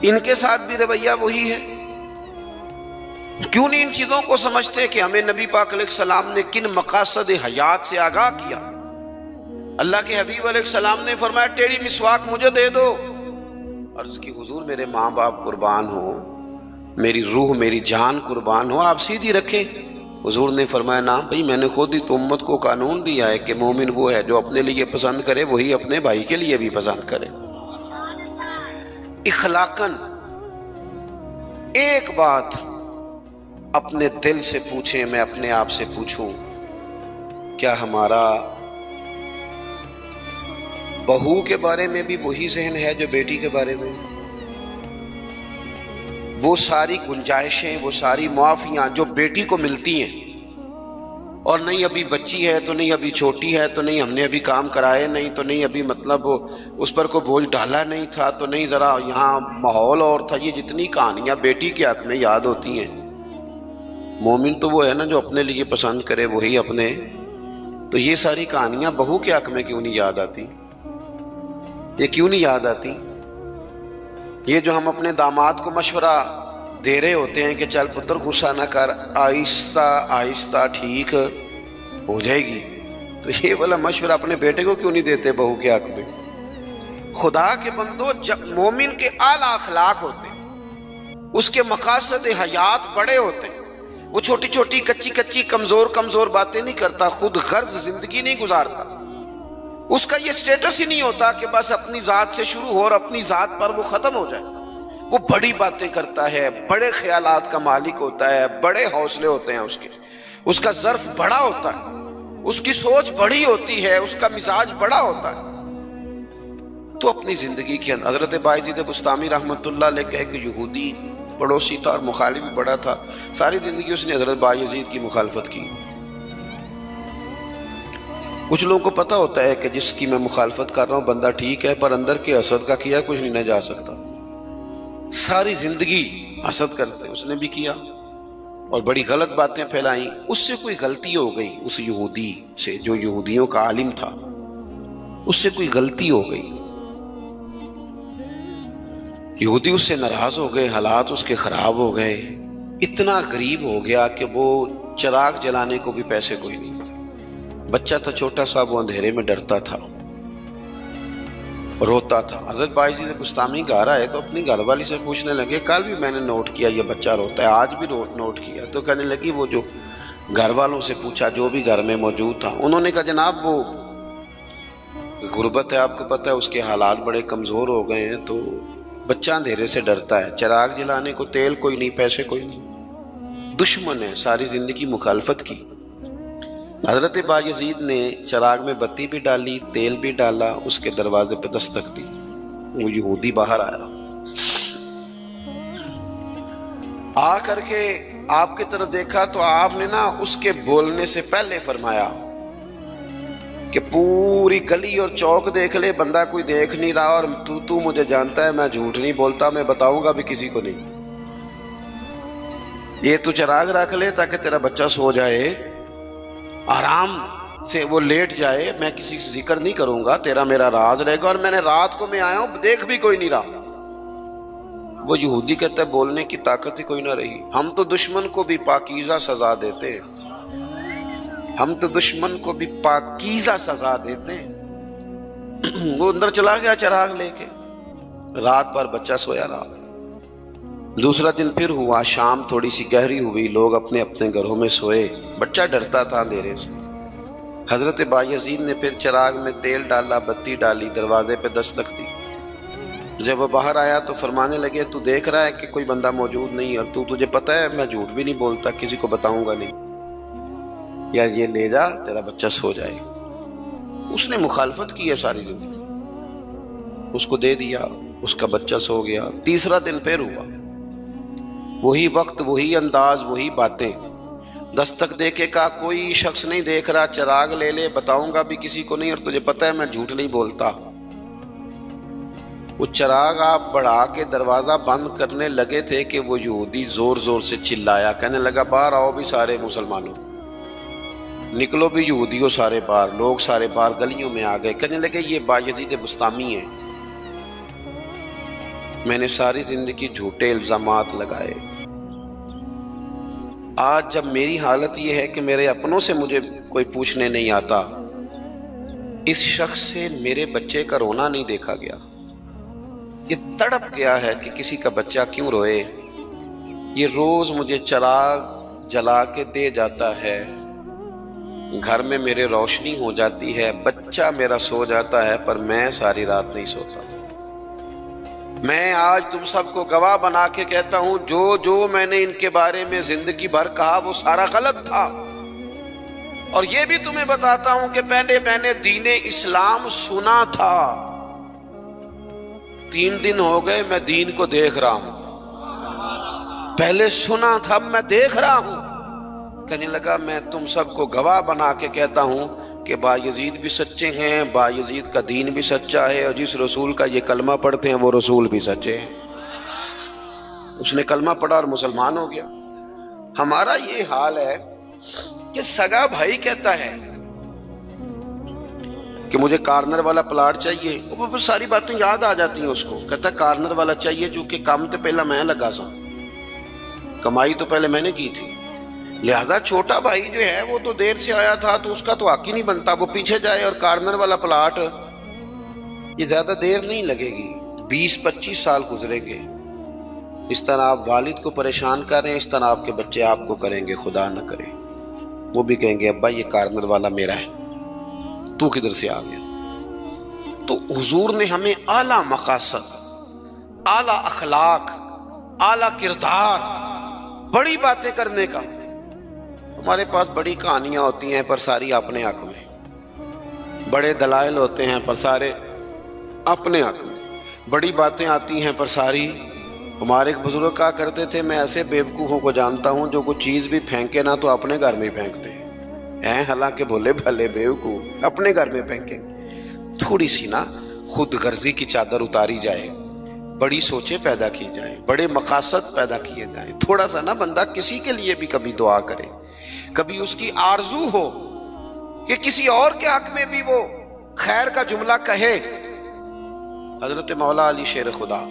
ان کے ساتھ بھی رویہ وہی ہے۔ کیوں نہیں ان چیزوں کو سمجھتے کہ ہمیں نبی پاک علیہ السلام نے کن مقاصد حیات سے آگاہ کیا؟ اللہ کے حبیب علیہ السلام نے فرمایا ٹیڑھی مسواک مجھے دے دو، عرض کی حضور میرے ماں باپ قربان ہو، میری روح میری جان قربان ہو، آپ سیدھی رکھیں۔ حضور نے فرمایا نا بھئی، میں نے خود ہی تو امت کو قانون دیا ہے کہ مومن وہ ہے جو اپنے لیے پسند کرے وہی اپنے بھائی کے لیے بھی پسند کرے۔ اخلاقاً ایک بات اپنے دل سے پوچھیں، میں اپنے آپ سے پوچھوں، کیا ہمارا بہو کے بارے میں بھی وہی ذہن ہے جو بیٹی کے بارے میں؟ وہ ساری گنجائشیں، وہ ساری معافیاں جو بیٹی کو ملتی ہیں، اور نہیں ابھی بچی ہے تو نہیں ابھی چھوٹی ہے تو نہیں ہم نے ابھی کام کرائے نہیں تو نہیں ابھی مطلب اس پر کوئی بوجھ ڈالا نہیں تھا تو نہیں ذرا یہاں ماحول اور تھا، یہ جتنی کہانیاں بیٹی کے حق میں یاد ہوتی ہیں۔ مومن تو وہ ہے نا جو اپنے لیے پسند کرے وہی اپنے، تو یہ ساری کہانیاں بہو کے حق میں کیوں نہیں یاد آتی؟ یہ کیوں نہیں یاد آتی؟ یہ جو ہم اپنے داماد کو مشورہ دے رہے ہوتے ہیں کہ چل پتر غصہ نہ کر، آہستہ آہستہ ٹھیک ہو جائے گی، تو یہ والا مشورہ اپنے بیٹے کو کیوں نہیں دیتے بہو کے حق میں؟ خدا کے بندو، جب مومن کے اعلیٰ اخلاق ہوتے ہیں، اس کے مقاصد حیات بڑے ہوتے ہیں، وہ چھوٹی چھوٹی کچی کچی کمزور باتیں نہیں کرتا، خود غرض زندگی نہیں گزارتا، اس کا یہ سٹیٹس ہی نہیں ہوتا کہ بس اپنی ذات سے شروع ہو اور اپنی ذات پر وہ ختم ہو جائے۔ وہ بڑی باتیں کرتا ہے، بڑے خیالات کا مالک ہوتا ہے، بڑے حوصلے ہوتے ہیں اس کے، اس کا ظرف بڑا ہوتا ہے، اس کی سوچ بڑی ہوتی ہے، اس کا مزاج بڑا ہوتا ہے۔ تو اپنی زندگی کے اندر حضرت بایزید بسطامی رحمۃ اللہ علیہ کا ایک یہودی پڑوسی تھا اور مخالف بھی بڑا تھا، ساری زندگی اس نے حضرت بایزید کی مخالفت کی۔ کچھ لوگوں کو پتہ ہوتا ہے کہ جس کی میں مخالفت کر رہا ہوں بندہ ٹھیک ہے، پر اندر کے حسد کا کیا کچھ نہیں نہ جا سکتا، ساری زندگی حسد کرتے، اس نے بھی کیا اور بڑی غلط باتیں پھیلائیں۔ اس سے کوئی غلطی ہو گئی، اس یہودی سے جو یہودیوں کا عالم تھا، اس سے کوئی غلطی ہو گئی، یہودی اس سے ناراض ہو گئے، حالات اس کے خراب ہو گئے، اتنا غریب ہو گیا کہ وہ چراغ جلانے کو بھی پیسے کوئی نہیں، بچہ تھا چھوٹا سا، وہ اندھیرے میں ڈرتا تھا، روتا تھا۔ حضرت بایزید بسطامی گھر آئے تو اپنی گھر والی سے پوچھنے لگے، کل بھی میں نے نوٹ کیا یہ بچہ روتا ہے، آج بھی نوٹ کیا، تو کہنے لگی وہ جو گھر والوں سے پوچھا جو بھی گھر میں موجود تھا، انہوں نے کہا جناب وہ غربت ہے، آپ کو پتہ ہے اس کے حالات بڑے کمزور ہو گئے ہیں، تو بچہ اندھیرے سے ڈرتا ہے، چراغ جلانے کو تیل کوئی نہیں، پیسے کوئی نہیں، دشمن ہے، ساری زندگی مخالفت کی۔ حضرت بایزید نے چراغ میں بتی بھی ڈالی، تیل بھی ڈالا، اس کے دروازے پہ دستک دی، وہ یہودی باہر آیا، آ کر کے آپ کی طرف دیکھا تو آپ نے نا اس کے بولنے سے پہلے فرمایا کہ پوری گلی اور چوک دیکھ لے، بندہ کوئی دیکھ نہیں رہا، اور تو مجھے جانتا ہے میں جھوٹ نہیں بولتا، میں بتاؤں گا بھی کسی کو نہیں، یہ تو چراغ رکھ لے تاکہ تیرا بچہ سو جائے، آرام سے وہ لیٹ جائے، میں کسی سے ذکر نہیں کروں گا، تیرا میرا راز رہے گا، اور میں نے رات کو میں آیا ہوں دیکھ بھی کوئی نہیں رہا۔ وہ یہودی کہتا ہے بولنے کی طاقت ہی کوئی نہ رہی، ہم تو دشمن کو بھی پاکیزہ سزا دیتے ہیں، ہم تو دشمن کو بھی پاکیزہ سزا دیتے ہیں۔ وہ اندر چلا گیا چراغ لے کے، رات بھر بچہ سویا رہا۔ دوسرا دن پھر ہوا، شام تھوڑی سی گہری ہوئی، لوگ اپنے اپنے گھروں میں سوئے، بچہ ڈرتا تھا اندھیرے سے۔ حضرت بایزید نے پھر چراغ میں تیل ڈالا، بتی ڈالی، دروازے پہ دستک دی۔ جب وہ باہر آیا تو فرمانے لگے تو دیکھ رہا ہے کہ کوئی بندہ موجود نہیں، اور تجھے پتہ ہے میں جھوٹ بھی نہیں بولتا، کسی کو بتاؤں گا نہیں، یا یہ لے جا تیرا بچہ سو جائے۔ اس نے مخالفت کی ہے ساری زندگی، اس کو دے دیا، اس کا بچہ سو گیا۔ تیسرا دن پھر ہوا، وہی وقت، وہی انداز، وہی باتیں، دستک دے کے کہا کوئی شخص نہیں دیکھ رہا، چراغ لے لے، بتاؤں گا بھی کسی کو نہیں، اور تجھے پتہ ہے میں جھوٹ نہیں بولتا۔ وہ چراغ آپ بڑھا کے دروازہ بند کرنے لگے تھے کہ وہ یہودی زور زور سے چلایا، کہنے لگا باہر آؤ بھی سارے مسلمانوں، نکلو بھی یہودیوں سارے باہر۔ لوگ سارے باہر گلیوں میں آ گئے، کہنے لگے یہ بایزید بسطامی ہے، میں نے ساری زندگی جھوٹے الزامات لگائے، آج جب میری حالت یہ ہے کہ میرے اپنوں سے مجھے کوئی پوچھنے نہیں آتا، اس شخص سے میرے بچے کا رونا نہیں دیکھا گیا، یہ تڑپ گیا ہے کہ کسی کا بچہ کیوں روئے، یہ روز مجھے چراغ جلا کے دے جاتا ہے، گھر میں میرے روشنی ہو جاتی ہے، بچہ میرا سو جاتا ہے، پر میں ساری رات نہیں سوتا۔ میں آج تم سب کو گواہ بنا کے کہتا ہوں، جو میں نے ان کے بارے میں زندگی بھر کہا وہ سارا غلط تھا، اور یہ بھی تمہیں بتاتا ہوں کہ پہلے میں نے دین اسلام سنا تھا، 3 دن ہو گئے میں دین کو دیکھ رہا ہوں، پہلے سنا تھا اب میں دیکھ رہا ہوں۔ کہنے لگا میں تم سب کو گواہ بنا کے کہتا ہوں کہ بایزید بھی سچے ہیں، بایزید کا دین بھی سچا ہے، اور جس رسول کا یہ کلمہ پڑھتے ہیں وہ رسول بھی سچے ہیں۔ اس نے کلمہ پڑھا اور مسلمان ہو گیا۔ ہمارا یہ حال ہے کہ سگا بھائی کہتا ہے کہ مجھے کارنر والا پلاٹ چاہیے، وہ پھر ساری باتیں یاد آ جاتی ہیں اس کو، کہتا ہے کارنر والا چاہیے چونکہ کام تو پہلا میں لگا سا، کمائی تو پہلے میں نے کی تھی، لہذا چھوٹا بھائی جو ہے وہ تو دیر سے آیا تھا تو اس کا تو حق ہی نہیں بنتا، وہ پیچھے جائے، اور کارنر والا پلاٹ یہ زیادہ دیر نہیں لگے گی، 20-25 سال گزریں گے۔ اس طرح آپ والد کو پریشان کر رہے ہیں، اس طرح آپ کے بچے آپ کو کریں گے، خدا نہ کرے، وہ بھی کہیں گے ابا یہ کارنر والا میرا ہے، تو کدھر سے آ گیا۔ تو حضور نے ہمیں اعلیٰ مقاصد، اعلیٰ اخلاق، اعلیٰ کردار، بڑی باتیں کرنے کا۔ ہمارے پاس بڑی کہانیاں ہوتی ہیں پر ساری اپنے حق میں، بڑے دلائل ہوتے ہیں پر سارے اپنے حق میں، بڑی باتیں آتی ہیں پر ساری۔ ہمارے ایک بزرگ کہا کرتے تھے میں ایسے بیوقوفوں کو جانتا ہوں جو کوئی چیز بھی پھینکے نہ تو اپنے گھر میں پھینکتے ہیں، حالانکہ بھولے بھلے بیوقوف اپنے گھر میں پھینکیں۔ تھوڑی سی نا خود غرضی کی چادر اتاری جائے، بڑی سوچیں پیدا کی جائیں، بڑے مقاصد پیدا کیے جائیں، تھوڑا سا نا بندہ کسی کے لیے بھی کبھی دعا کرے، کبھی اس کی آرزو ہو کہ کسی اور کے حق میں بھی وہ خیر کا جملہ کہے۔ حضرت مولا علی شیر خدا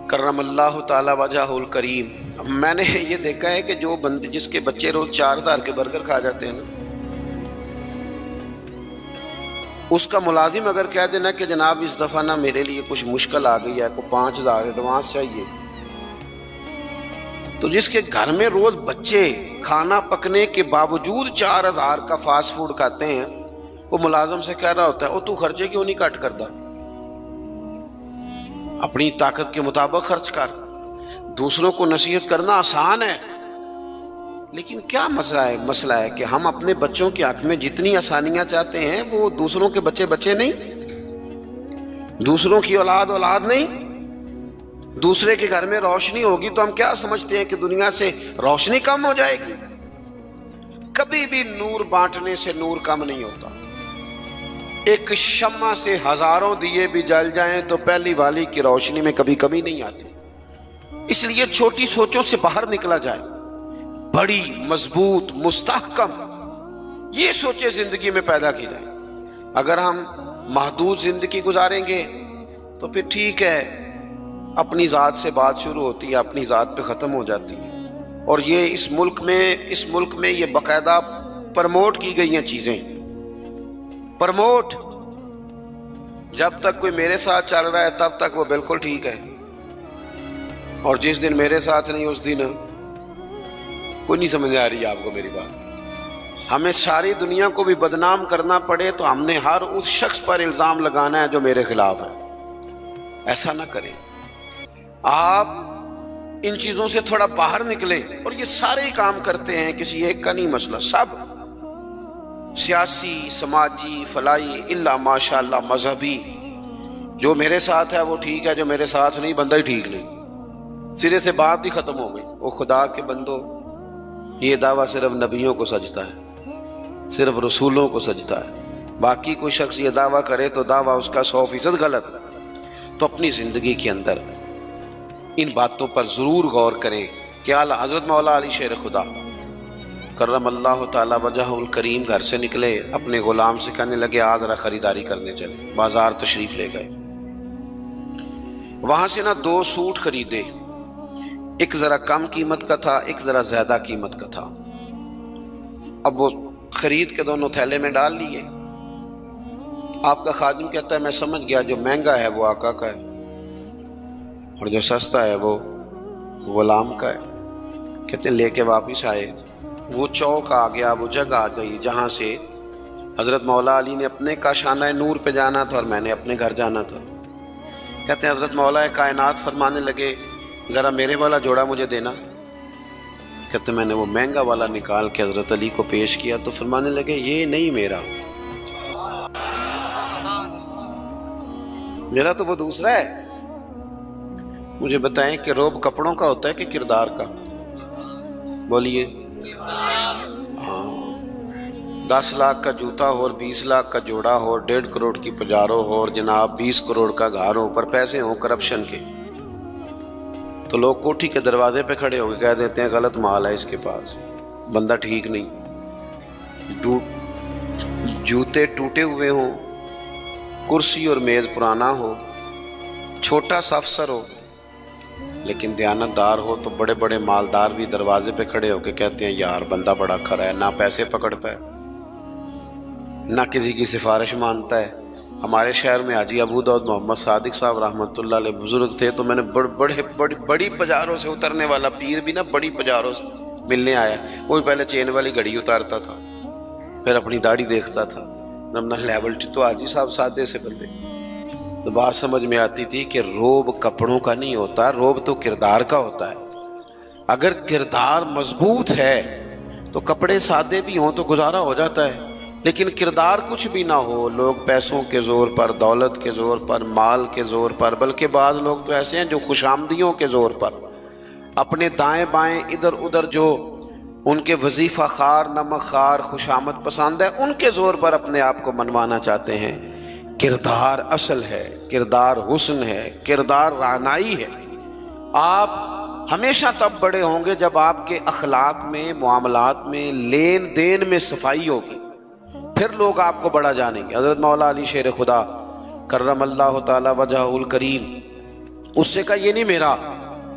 کرم اللہ تعالی وجہہ الکریم، میں نے یہ دیکھا ہے کہ جو بندے جس کے بچے روز 4,000 کے برگر کھا جاتے ہیں نا، اس کا ملازم اگر کہہ دینا کہ جناب اس دفعہ نا میرے لیے کچھ مشکل آ گئی ہے، کو 5,000 ایڈوانس چاہیے، تو جس کے گھر میں روز بچے کھانا پکنے کے باوجود 4,000 کا فاسٹ فوڈ کھاتے ہیں، وہ ملازم سے کہہ رہا ہوتا ہے تو خرچے کیوں نہیں کٹ کرتا، اپنی طاقت کے مطابق خرچ کر۔ دوسروں کو نصیحت کرنا آسان ہے، لیکن کیا مسئلہ ہے کہ ہم اپنے بچوں کے حق میں جتنی آسانیاں چاہتے ہیں وہ دوسروں کے بچے نہیں، دوسروں کی اولاد نہیں۔ دوسرے کے گھر میں روشنی ہوگی تو ہم کیا سمجھتے ہیں کہ دنیا سے روشنی کم ہو جائے گی؟ کبھی بھی نور بانٹنے سے نور کم نہیں ہوتا۔ ایک شمع سے ہزاروں دیے بھی جل جائیں تو پہلی والی کی روشنی میں کبھی کمی نہیں آتی. اس لیے چھوٹی سوچوں سے باہر نکلا جائے، بڑی مضبوط مستحکم یہ سوچیں زندگی میں پیدا کی جائیں. اگر ہم محدود زندگی گزاریں گے تو پھر ٹھیک ہے، اپنی ذات سے بات شروع ہوتی ہے، اپنی ذات پہ ختم ہو جاتی ہے. اور یہ اس ملک میں یہ باقاعدہ پرموٹ کی گئی ہیں چیزیں. پرموٹ، جب تک کوئی میرے ساتھ چل رہا ہے تب تک وہ بالکل ٹھیک ہے، اور جس دن میرے ساتھ نہیں اس دن کوئی نہیں سمجھ آ رہی آپ کو میری بات. ہمیں ساری دنیا کو بھی بدنام کرنا پڑے تو ہم نے ہر اس شخص پر الزام لگانا ہے جو میرے خلاف ہے. ایسا نہ کریں. آپ ان چیزوں سے تھوڑا باہر نکلیں. اور یہ سارے ہی کام کرتے ہیں، کسی ایک کا نہیں مسئلہ، سب سیاسی، سماجی، فلاحی، الا ماشاء اللہ مذہبی. جو میرے ساتھ ہے وہ ٹھیک ہے، جو میرے ساتھ نہیں بندہ ہی ٹھیک نہیں. سرے سے بات ہی ختم ہو گئی. وہ خدا کے بندو، یہ دعویٰ صرف نبیوں کو سجتا ہے، صرف رسولوں کو سجتا ہے. باقی کوئی شخص یہ دعویٰ کرے تو دعویٰ اس کا 100% غلط. تو اپنی زندگی کے اندر ان باتوں پر ضرور غور کریں کہ اعلیٰ حضرت مولا علی شیر خدا کرم اللہ تعالی وجہ الکریم گھر سے نکلے، اپنے غلام سے کہنے لگے آج ذرا خریداری کرنے چلے. بازار تشریف لے گئے. وہاں سے 2 سوٹ خریدے. ایک ذرا کم قیمت کا تھا، ایک ذرا زیادہ قیمت کا تھا. اب وہ خرید کے دونوں تھیلے میں ڈال لیے. آپ کا خادم کہتا ہے میں سمجھ گیا، جو مہنگا ہے وہ آقا کا ہے اور جو سستا ہے وہ غلام کا ہے. کہتے ہیں لے کے واپس آئے. وہ چوک آ گیا، وہ جگہ آ گئی جہاں سے حضرت مولا علی نے اپنے کاشانہ نور پہ جانا تھا اور میں نے اپنے گھر جانا تھا. کہتے ہیں حضرت مولا کائنات فرمانے لگے ذرا میرے والا جوڑا مجھے دینا. کہتے میں نے وہ مہنگا والا نکال کے حضرت علی کو پیش کیا تو فرمانے لگے یہ نہیں میرا تو وہ دوسرا ہے. مجھے بتائیں کہ روب کپڑوں کا ہوتا ہے کہ کردار کا؟ بولیے. ہاں، 10 لاکھ کا جوتا ہو اور 20 لاکھ کا جوڑا ہو، 1.5 کروڑ کی پجارو ہو اور جناب 20 کروڑ کا گھر ہو، پر پیسے ہوں کرپشن کے، تو لوگ کوٹھی کے دروازے پہ کھڑے ہو کے کہہ دیتے ہیں غلط مال ہے اس کے پاس، بندہ ٹھیک نہیں. جوتے ٹوٹے ہوئے ہوں، کرسی اور میز پرانا ہو، چھوٹا سا افسر ہو لیکن دیانتدار ہو، تو بڑے بڑے مالدار بھی دروازے پہ کھڑے ہو کے کہتے ہیں یار بندہ بڑا کھرا ہے، نہ پیسے پکڑتا ہے نہ کسی کی سفارش مانتا ہے. ہمارے شہر میں حاجی ابو داؤد محمد صادق صاحب رحمۃ اللہ علیہ بزرگ تھے، تو میں نے بڑی پجاروں سے اترنے والا پیر بھی بڑی پجاروں سے ملنے آیا. وہ پہلے چین والی گھڑی اتارتا تھا، پھر اپنی داڑھی دیکھتا تھا. نمنا لیول تو حاجی صاحب سادے سے بندے. تو بات سمجھ میں آتی تھی کہ روب کپڑوں کا نہیں ہوتا، روب تو کردار کا ہوتا ہے. اگر کردار مضبوط ہے تو کپڑے سادے بھی ہوں تو گزارا ہو جاتا ہے، لیکن کردار کچھ بھی نہ ہو، لوگ پیسوں کے زور پر، دولت کے زور پر، مال کے زور پر، بلکہ بعض لوگ تو ایسے ہیں جو خوشامدیوں کے زور پر اپنے دائیں بائیں ادھر ادھر جو ان کے وظیفہ خار، نمک خار، خوشامد پسند ہے، ان کے زور پر اپنے آپ کو منوانا چاہتے ہیں. کردار اصل ہے، کردار حسن ہے، کردار رہنائی ہے. آپ ہمیشہ تب بڑے ہوں گے جب آپ کے اخلاق میں، معاملات میں، لین دین میں صفائی ہوگی، پھر لوگ آپ کو بڑا جانیں گے. حضرت مولا علی شیر خدا کرم اللہ تعالی وجہ الکریم، اس سے کہا یہ نہیں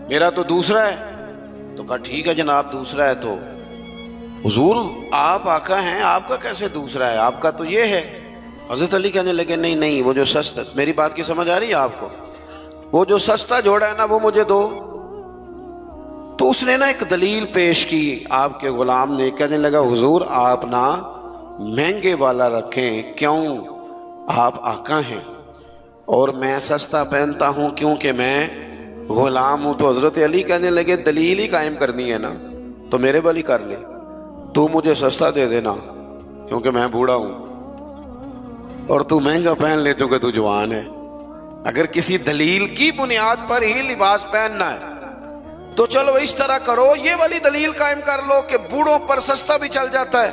میرا تو دوسرا ہے. تو کہا ٹھیک ہے جناب دوسرا ہے تو حضور آپ آقا ہیں، آپ کا کیسے دوسرا ہے، آپ کا تو یہ ہے. حضرت علی کہنے لگے نہیں وہ جو سستا، میری بات کی سمجھ آ رہی ہے آپ کو، وہ جو سستا جوڑا ہے نا وہ مجھے دو. تو اس نے ایک دلیل پیش کی آپ کے غلام نے. کہنے لگا حضور آپ مہنگے والا رکھیں، کیوں؟ آپ آقا ہیں اور میں سستا پہنتا ہوں کیونکہ میں غلام ہوں. تو حضرت علی کہنے لگے دلیل ہی قائم کرنی ہے نا تو میرے والی کر لے، تو مجھے سستا دے دینا کیونکہ میں بوڑھا ہوں، اور تو مہنگا پہن لے چونکہ تو جوان ہے. اگر کسی دلیل کی بنیاد پر ہی لباس پہننا ہے تو چلو اس طرح کرو، یہ والی دلیل قائم کر لو کہ بوڑھوں پر سستا بھی چل جاتا ہے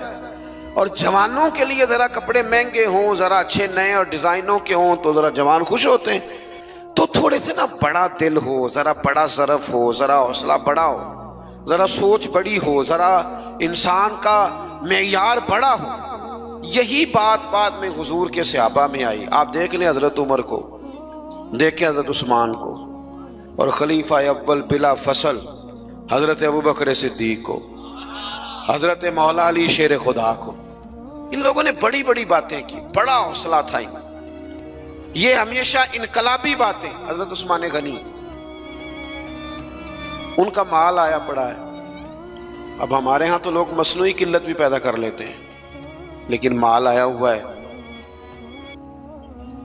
اور جوانوں کے لیے ذرا کپڑے مہنگے ہوں، ذرا اچھے نئے اور ڈیزائنوں کے ہوں تو ذرا جوان خوش ہوتے ہیں. تو تھوڑے سے نا بڑا دل ہو، ذرا بڑا ظرف ہو، ذرا حوصلہ بڑا ہو، ذرا سوچ بڑی ہو، ذرا انسان کا معیار بڑا ہو. یہی بات میں حضور کے صحابہ میں آئی. آپ دیکھ لیں حضرت عمر کو، دیکھیں حضرت عثمان کو، اور خلیفہ اول بلا فصل حضرت ابوبکر صدیق کو، حضرت مولا علی شیر خدا کو. ان لوگوں نے بڑی بڑی باتیں کی، بڑا حوصلہ تھا ان. یہ ہمیشہ انقلابی باتیں. حضرت عثمان غنی، ان کا مال آیا پڑا ہے. اب ہمارے ہاں تو لوگ مصنوعی قلت بھی پیدا کر لیتے ہیں، لیکن مال آیا ہوا ہے.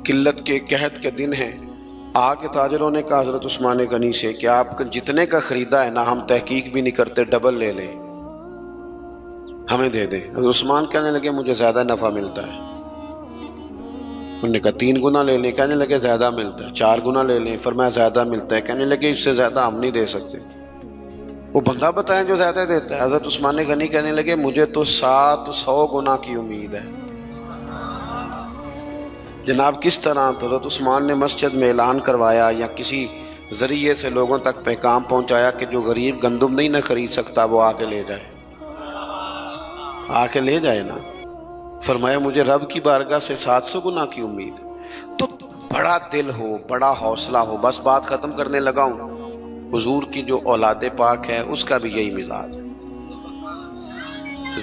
قلت کے قحط کے دن ہیں. آ کے تاجروں نے کہا حضرت عثمان غنی سے کہ آپ جتنے کا خریدا ہے نا، ہم تحقیق بھی نہیں کرتے، ڈبل لے لیں، ہمیں دے دیں. حضرت عثمان کہنے لگے مجھے زیادہ نفع ملتا ہے. انہوں نے کہا 3 گنا لے لیں. کہنے لگے زیادہ ملتا ہے. 4 گنا لے لیں. فرمایا زیادہ ملتا ہے. کہنے لگے اس سے زیادہ ہم نہیں دے سکتے. وہ بندہ بتائیں جو زیادہ دیتا ہے. حضرت عثمان غنی کہنے لگے مجھے تو 700 گنا کی امید ہے. جناب کس طرح؟ تو حضرت عثمان نے مسجد میں اعلان کروایا یا کسی ذریعے سے لوگوں تک پیغام پہنچایا کہ جو غریب گندم نہیں نہ خرید سکتا وہ آ کے لے جائے، آ کے لے جائے نا. فرمایا مجھے رب کی بارگاہ سے 700 گنا کی امید. تو بڑا دل ہو، بڑا حوصلہ ہو. بس بات ختم کرنے لگا ہوں. حضور کی جو اولاد پاک ہے اس کا بھی یہی مزاج ہے.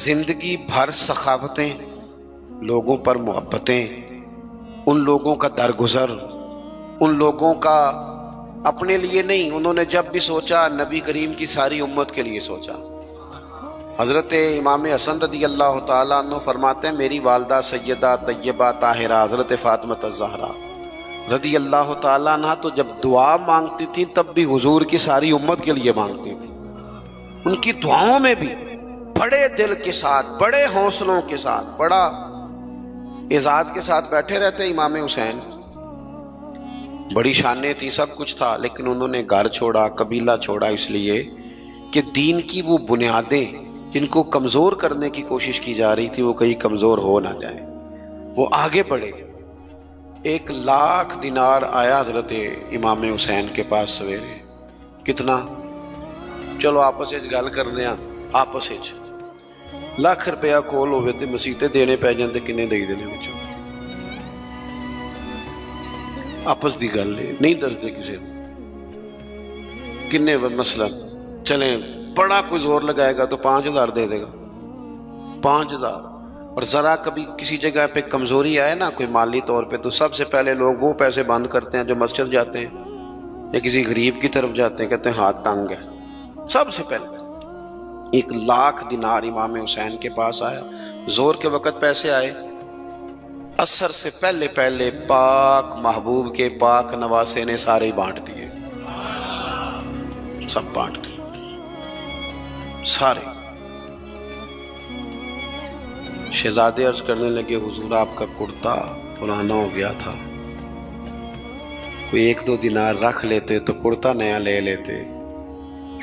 زندگی بھر سخاوتیں، لوگوں پر محبتیں، ان لوگوں کا درگزر، ان لوگوں کا اپنے لیے نہیں. انہوں نے جب بھی سوچا نبی کریم کی ساری امت کے لیے سوچا. حضرت امام حسن رضی اللہ تعالیٰ عنہ فرماتے ہیں میری والدہ سیدہ طیبہ طاہرہ حضرت فاطمہ الزہرا رضی اللہ تعالیٰ عنہ تو جب دعا مانگتی تھی تب بھی حضور کی ساری امت کے لیے مانگتی تھی. ان کی دعاؤں میں بھی بڑے دل کے ساتھ، بڑے حوصلوں کے ساتھ، بڑا اعزاز کے ساتھ بیٹھے رہتے. امام حسین بڑی شانیں تھی، سب کچھ تھا، لیکن انہوں نے گھر چھوڑا، قبیلہ چھوڑا، اس لیے کہ دین کی وہ بنیادیں جن کو کمزور کرنے کی کوشش کی جا رہی تھی وہ کہیں کمزور ہو نہ جائیں. وہ آگے بڑھے. 1,00,000 دینار آیا حضرت امام حسین کے پاس سویرے. کتنا؟ چلو آپس گل کرنے ہیں. آپس 1,00,000 روپیہ کول ہوئے تو مسیطے دینے پی جاندے، کنے دے دینے بچوں؟ آپس دی گل ہے، نہیں دستے کسی کنے. مثلا چلیں بڑا کوئی زور لگائے گا تو 5,000 دے دے گا، 5,000. اور ذرا کبھی کسی جگہ پہ کمزوری آئے نا کوئی مالی طور پہ تو سب سے پہلے لوگ وہ پیسے بند کرتے ہیں جو مسجد جاتے ہیں یا کسی غریب کی طرف جاتے ہیں، کہتے ہیں ہاتھ تنگ ہے. سب سے پہلے 1,00,000 دینار امام حسین کے پاس آیا. زور کے وقت پیسے آئے. عصر سے پہلے پہلے پاک محبوب کے پاک نواسے نے سارے بانٹ دیے، سب بانٹ دیے سارے. شہزادے عرض کرنے لگے حضور آپ کا کرتا پرانا ہو گیا تھا، کوئی 1-2 دینار رکھ لیتے تو کرتا نیا لے لیتے.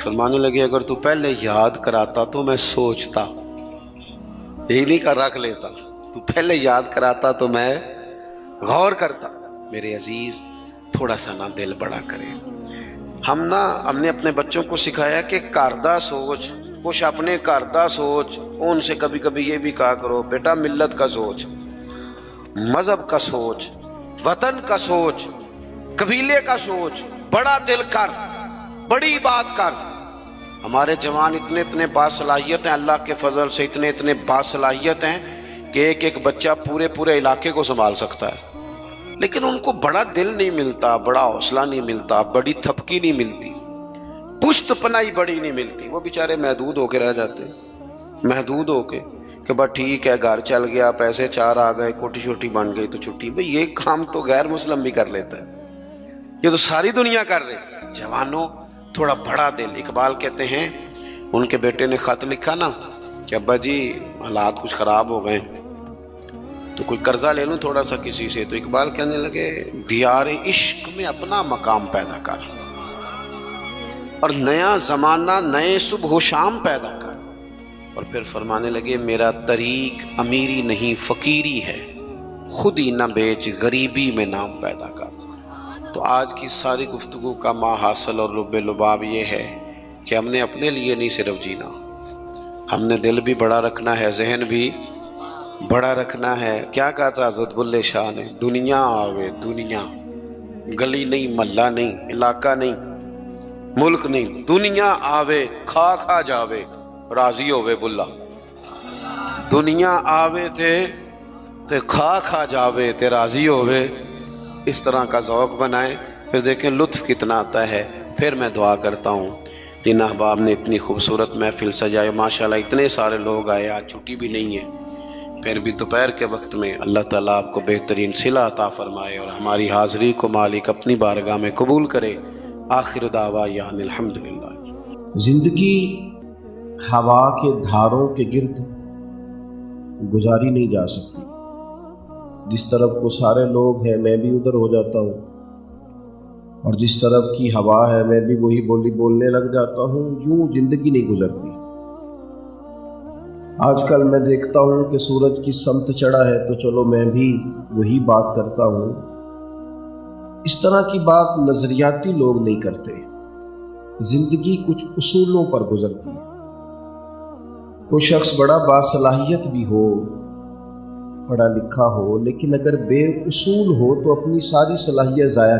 فرمانے لگے اگر تو پہلے یاد کراتا تو میں سوچتا، یہی نہیں کر رکھ لیتا، تو پہلے یاد کراتا تو میں غور کرتا. میرے عزیز تھوڑا سا نا دل بڑا کرے. ہم نے اپنے بچوں کو سکھایا کہ کاردہ سوچ، کچھ اپنے کاردہ سوچ. ان سے کبھی کبھی یہ بھی کہا کرو بیٹا ملت کا سوچ، مذہب کا سوچ، وطن کا سوچ، قبیلے کا سوچ، بڑا دل کر، بڑی بات کر. ہمارے جوان اتنے باصلاحیت ہیں، اللہ کے فضل سے اتنے باصلاحیت ہیں کہ ایک بچہ پورے علاقے کو سنبھال سکتا ہے، لیکن ان کو بڑا دل نہیں ملتا، بڑا حوصلہ نہیں ملتا، بڑی تھپکی نہیں ملتی، پشت پنائی بڑی نہیں ملتی. وہ بیچارے محدود ہو کے رہ جاتے ہیں، محدود ہو کے کہ بس ٹھیک ہے گھر چل گیا، پیسے 4 آ گئے، کوٹھی چھوٹی بن گئی تو چھٹی. بھئی یہ کام تو غیر مسلم بھی کر لیتا ہے، یہ تو ساری دنیا کر رہی. جوانوں تھوڑا بڑا دل. اقبال کہتے ہیں ان کے بیٹے نے خط لکھا نا کہ ابا جی حالات کچھ خراب ہو گئے تو کوئی قرضہ لے لوں تھوڑا سا کسی سے. تو اقبال کہنے لگے دیار عشق میں اپنا مقام پیدا کر اور نیا زمانہ نئے صبح و شام پیدا کر. اور پھر فرمانے لگے میرا طریق امیری نہیں فقیری ہے، خود ہی نہ بیچ غریبی میں نام پیدا کر۔ تو آج کی ساری گفتگو کا ماحصل اور لب لباب یہ ہے کہ ہم نے اپنے لیے نہیں صرف جینا، ہم نے دل بھی بڑا رکھنا ہے، ذہن بھی بڑا رکھنا ہے۔ کیا کہا تھا حضرت بلے شاہ نے؟ دنیا آوے دنیا، گلی نہیں، محلہ نہیں، علاقہ نہیں، ملک نہیں، دنیا آوے کھا کھا جاوے راضی ہووے بلا۔ دنیا آوے تے کھا کھا جاوے تے راضی ہووے، اس طرح کا ذوق بنائیں، پھر دیکھیں لطف کتنا آتا ہے۔ پھر میں دعا کرتا ہوں جن احباب نے اتنی خوبصورت محفل سجائی، ماشاءاللہ اتنے سارے لوگ آئے، آج چھٹی بھی نہیں ہے، پھر بھی دوپہر کے وقت میں اللہ تعالیٰ آپ کو بہترین صلہ عطا فرمائے اور ہماری حاضری کو مالک اپنی بارگاہ میں قبول کرے۔ آخر دعوانا الحمدللہ۔ زندگی ہوا کے دھاروں کے گرد گزاری نہیں جا سکتی، جس طرف کو سارے لوگ ہیں میں بھی ادھر ہو جاتا ہوں، اور جس طرف کی ہوا ہے میں بھی وہی بولی بولنے لگ جاتا ہوں، یوں زندگی نہیں گزرتی۔ آج کل میں دیکھتا ہوں کہ سورج کی سمت چڑھا ہے تو چلو میں بھی وہی بات کرتا ہوں، اس طرح کی بات نظریاتی لوگ نہیں کرتے۔ زندگی کچھ اصولوں پر گزرتی ہے۔ کوئی شخص بڑا باصلاحیت بھی ہو، پڑھا لکھا ہو، لیکن اگر بے اصول ہو تو اپنی ساری صلاحیت ضائع